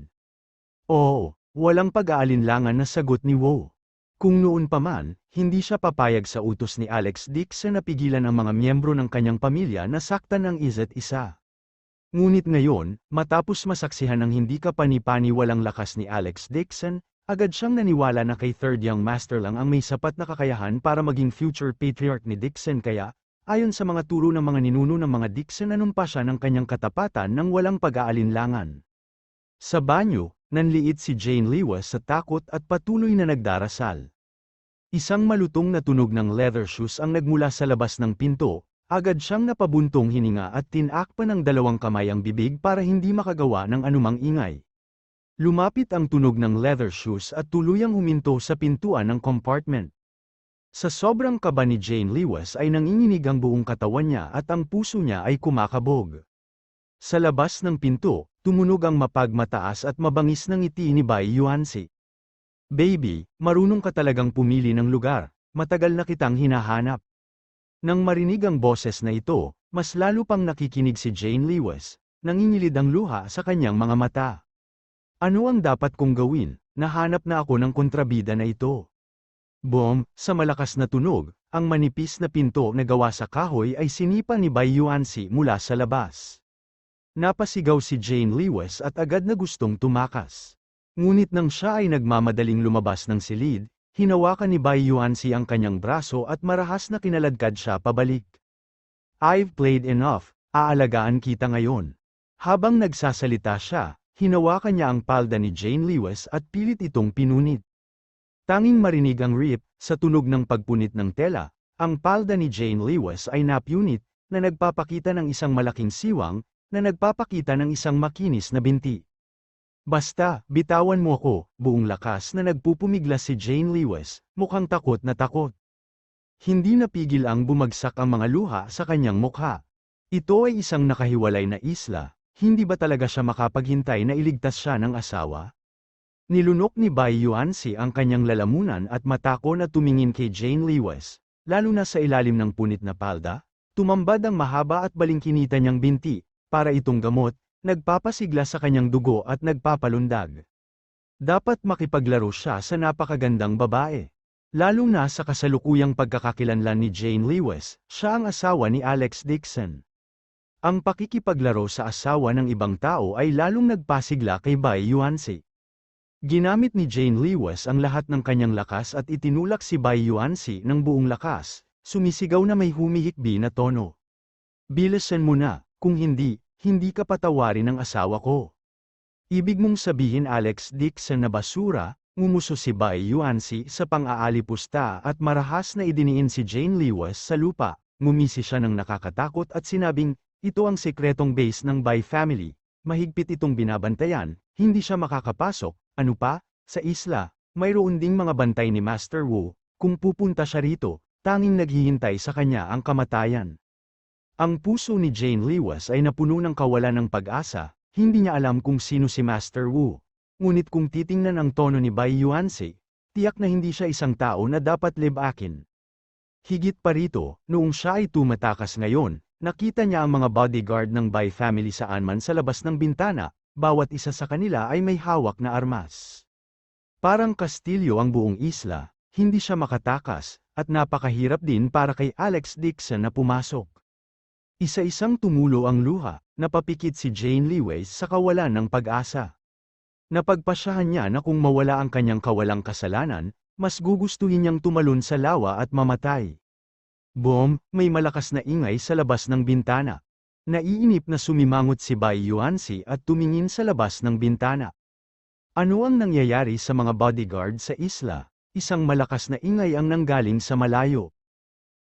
Oo, walang pag-aalinlangan na sagot ni Wu. Kung noon pa man, hindi siya papayag sa utos ni Alex Dixon na pigilan ang mga miyembro ng kanyang pamilya na saktan ng isa't isa. Ngunit ngayon, matapos masaksihan ng hindi kapani-pani walang lakas ni Alex Dixon, agad siyang naniwala na kay Third Young Master lang ang may sapat na kakayahan para maging future patriarch ni Dixon kaya, ayon sa mga turo ng mga ninuno ng mga Dixon nanumpa siya ng kanyang katapatan ng walang pag-aalinlangan. Sa banyo, nanliit si Jane Liwas sa takot at patuloy na nagdarasal. Isang malutong na tunog ng leather shoes ang nagmula sa labas ng pinto, agad siyang napabuntong hininga at tinakpan ng 2 kamay ang bibig para hindi makagawa ng anumang ingay. Lumapit ang tunog ng leather shoes at tuluyang huminto sa pintuan ng compartment. Sa sobrang kaba ni Jane Lewis ay nanginginig ang buong katawan niya at ang puso niya ay kumakabog. Sa labas ng pinto, tumunog ang mapagmataas at mabangis ng ngiti ni Bai Yuanxi. Baby, marunong ka talagang pumili ng lugar, matagal na kitang hinahanap. Nang marinig ang boses na ito, mas lalo pang nakikinig si Jane Lewis, nangingilid ang luha sa kanyang mga mata. Ano ang dapat kong gawin? Nahanap na ako ng kontrabida na ito. Boom, sa malakas na tunog, ang manipis na pinto na gawa sa kahoy ay sinipa ni Bai Yuanxi mula sa labas. Napasigaw si Jane Lewis at agad na gustong tumakas. Ngunit nang siya ay nagmamadaling lumabas ng silid, hinawakan ni Bai Yuanxi ang kanyang braso at marahas na kinaladkad siya pabalik. I've played enough, aalagaan kita ngayon. Habang nagsasalita siya, hinawakan niya ang palda ni Jane Lewis at pilit itong pinunit. Tanging marinig ang rip, sa tunog ng pagpunit ng tela, ang palda ni Jane Lewis ay napunit, na nagpapakita ng isang malaking siwang, na nagpapakita ng isang makinis na binti. Basta, bitawan mo ako, buong lakas na nagpupumiglas si Jane Lewis, mukhang takot na takot. Hindi napigil ang bumagsak ang mga luha sa kanyang mukha. Ito ay isang nakahiwalay na isla, hindi ba talaga siya makapaghintay na iligtas siya ng asawa? Nilunok ni Bai Yuanxi ang kanyang lalamunan at matako na tumingin kay Jane Lewis, lalo na sa ilalim ng punit na palda, tumambad ang mahaba at balingkinita niyang binti, para itong gamot, nagpapasigla sa kanyang dugo at nagpapalundag. Dapat makipaglaro siya sa napakagandang babae. Lalo na sa kasalukuyang pagkakakilanlan ni Jane Lewis, siya ang asawa ni Alex Dixon. Ang pakikipaglaro sa asawa ng ibang tao ay lalong nagpasigla kay Bai Yuanxi. Ginamit ni Jane Lewis ang lahat ng kanyang lakas at itinulak si Bai Yuanxi ng buong lakas, sumisigaw na may humihikbi na tono. Bilisan mo na, kung hindi, hindi ka patawarin ng asawa ko. Ibig mong sabihin Alex Dixon na basura, ngumuso si Bai Yuanxi sa pang-aalipusta at marahas na idiniin si Jane Lewis sa lupa, ngumisi siya ng nakakatakot at sinabing, ito ang sekretong base ng Bai family, mahigpit itong binabantayan, hindi siya makakapasok. Ano pa? Sa isla, mayroon ding mga bantay ni Master Wu, kung pupunta siya rito, tanging naghihintay sa kanya ang kamatayan. Ang puso ni Jane Lewis ay napuno ng kawalan ng pag-asa, hindi niya alam kung sino si Master Wu. Ngunit kung titingnan ang tono ni Bai Yuanxi, tiyak na hindi siya isang tao na dapat libakin. Higit pa rito, noong siya ay tumatakas ngayon, nakita niya ang mga bodyguard ng Bai family saan man sa labas ng bintana. Bawat isa sa kanila ay may hawak na armas. Parang kastilyo ang buong isla, hindi siya makatakas, at napakahirap din para kay Alex Dixon na pumasok. Isa-isang tumulo ang luha, napapikit si Jane Lewis sa kawalan ng pag-asa. Napagpasyahan niya na kung mawala ang kanyang kawalang kasalanan, mas gugustuhin niyang tumalon sa lawa at mamatay. Boom, may malakas na ingay sa labas ng bintana. Naiinip na sumimangot si Bai Yuanxi at tumingin sa labas ng bintana. Ano ang nangyayari sa mga bodyguard sa isla? Isang malakas na ingay ang nanggaling sa malayo.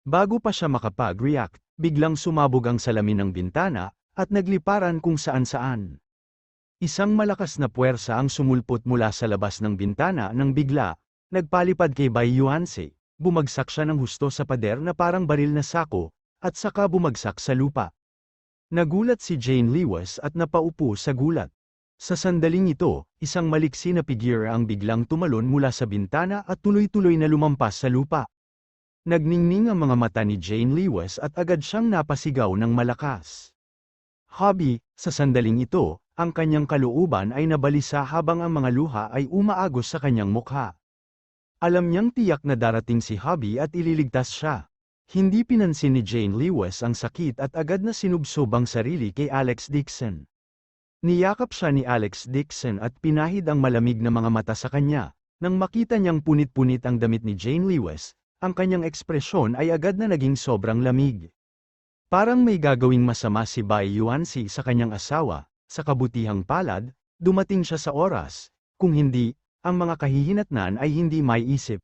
Bago pa siya makapag-react, biglang sumabog ang salamin ng bintana, at nagliparan kung saan-saan. Isang malakas na puwersa ang sumulpot mula sa labas ng bintana nang bigla, nagpalipad kay Bai Yuanxi, bumagsak siya ng husto sa pader na parang baril na sako, at saka bumagsak sa lupa. Nagulat si Jane Lewis at napaupo sa gulat. Sa sandaling ito, isang maliksi na figure ang biglang tumalon mula sa bintana at tuloy-tuloy na lumampas sa lupa. Nagningning ang mga mata ni Jane Lewis at agad siyang napasigaw ng malakas. Hobby, sa sandaling ito, ang kanyang kalooban ay nabalisa habang ang mga luha ay umaagos sa kanyang mukha. Alam niyang tiyak na darating si Hobby at ililigtas siya. Hindi pinansin ni Jane Lewis ang sakit at agad na sinubsob ang sarili kay Alex Dixon. Niyakap siya ni Alex Dixon at pinahid ang malamig na mga mata sa kanya. Nang makita niyang punit-punit ang damit ni Jane Lewis, ang kanyang ekspresyon ay agad na naging sobrang lamig. Parang may gagawing masama si Bai Yuanxi sa kanyang asawa, sa kabutihang palad, dumating siya sa oras, kung hindi, ang mga kahihinatnan ay hindi may isip.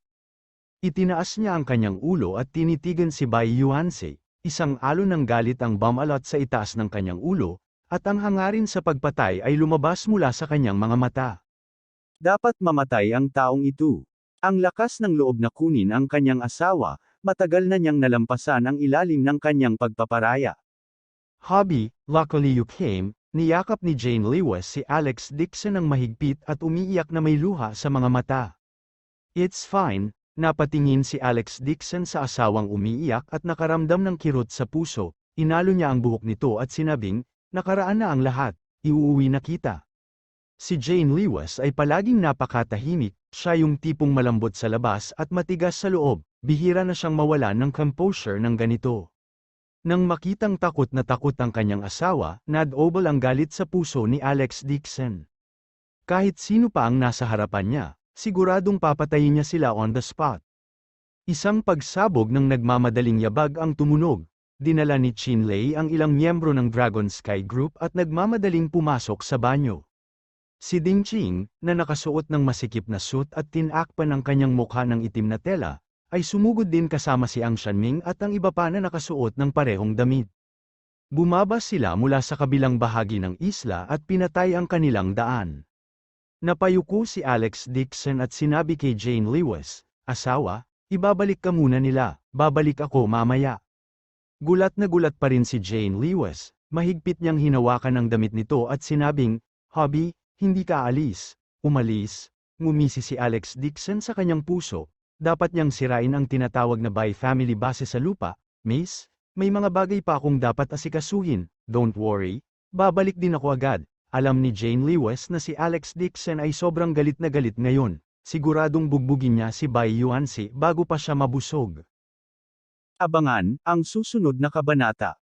Itinaas niya ang kanyang ulo at tinitigan si Bai Yuanxi, isang alon ng galit ang bumalot sa itaas ng kanyang ulo, at ang hangarin sa pagpatay ay lumabas mula sa kanyang mga mata. Dapat mamatay ang taong ito. Ang lakas ng loob na kunin ang kanyang asawa, matagal na niyang nalampasan ang ilalim ng kanyang pagpaparaya. Hobby, luckily you came, niyakap ni Jane Lewis si Alex Dixon ng mahigpit at umiiyak na may luha sa mga mata. It's fine, napatingin si Alex Dixon sa asawang umiiyak at nakaramdam ng kirot sa puso, inalo niya ang buhok nito at sinabing, nakaraan na ang lahat, iuuwi na kita. Si Jane Lewis ay palaging napakatahimik, siya yung tipong malambot sa labas at matigas sa loob, bihira na siyang mawala ng composure ng ganito. Nang makitang takot ang kanyang asawa, nadobol ang galit sa puso ni Alex Dixon. Kahit sino pa ang nasa harapan niya, siguradong papatayin niya sila on the spot. Isang pagsabog ng nagmamadaling yabag ang tumunog, dinala ni Chinley ang ilang miyembro ng Dragon Sky Group at nagmamadaling pumasok sa banyo. Si Ding Ching, na nakasuot ng masikip na suit at tinakpan ang kanyang mukha ng itim na tela, ay sumugod din kasama si Ang Shanming at ang iba pa na nakasuot ng parehong damit. Bumaba sila mula sa kabilang bahagi ng isla at pinatay ang kanilang daan. Napayuko si Alex Dixon at sinabi kay Jane Lewis, asawa, ibabalik ka muna nila, babalik ako mamaya. Gulat na gulat pa rin si Jane Lewis, mahigpit niyang hinawakan ang damit nito at sinabing, Hobby, hindi ka alis, umalis, ngumisi si Alex Dixon sa kanyang puso, dapat niyang sirain ang tinatawag na by family base sa lupa, miss, may mga bagay pa akong dapat asikasuhin, don't worry, babalik din ako agad. Alam ni Jane Lewis na si Alex Dixon ay sobrang galit na galit ngayon, siguradong bugbugin niya si Bai Yuansi bago pa siya mabusog. Abangan ang susunod na kabanata.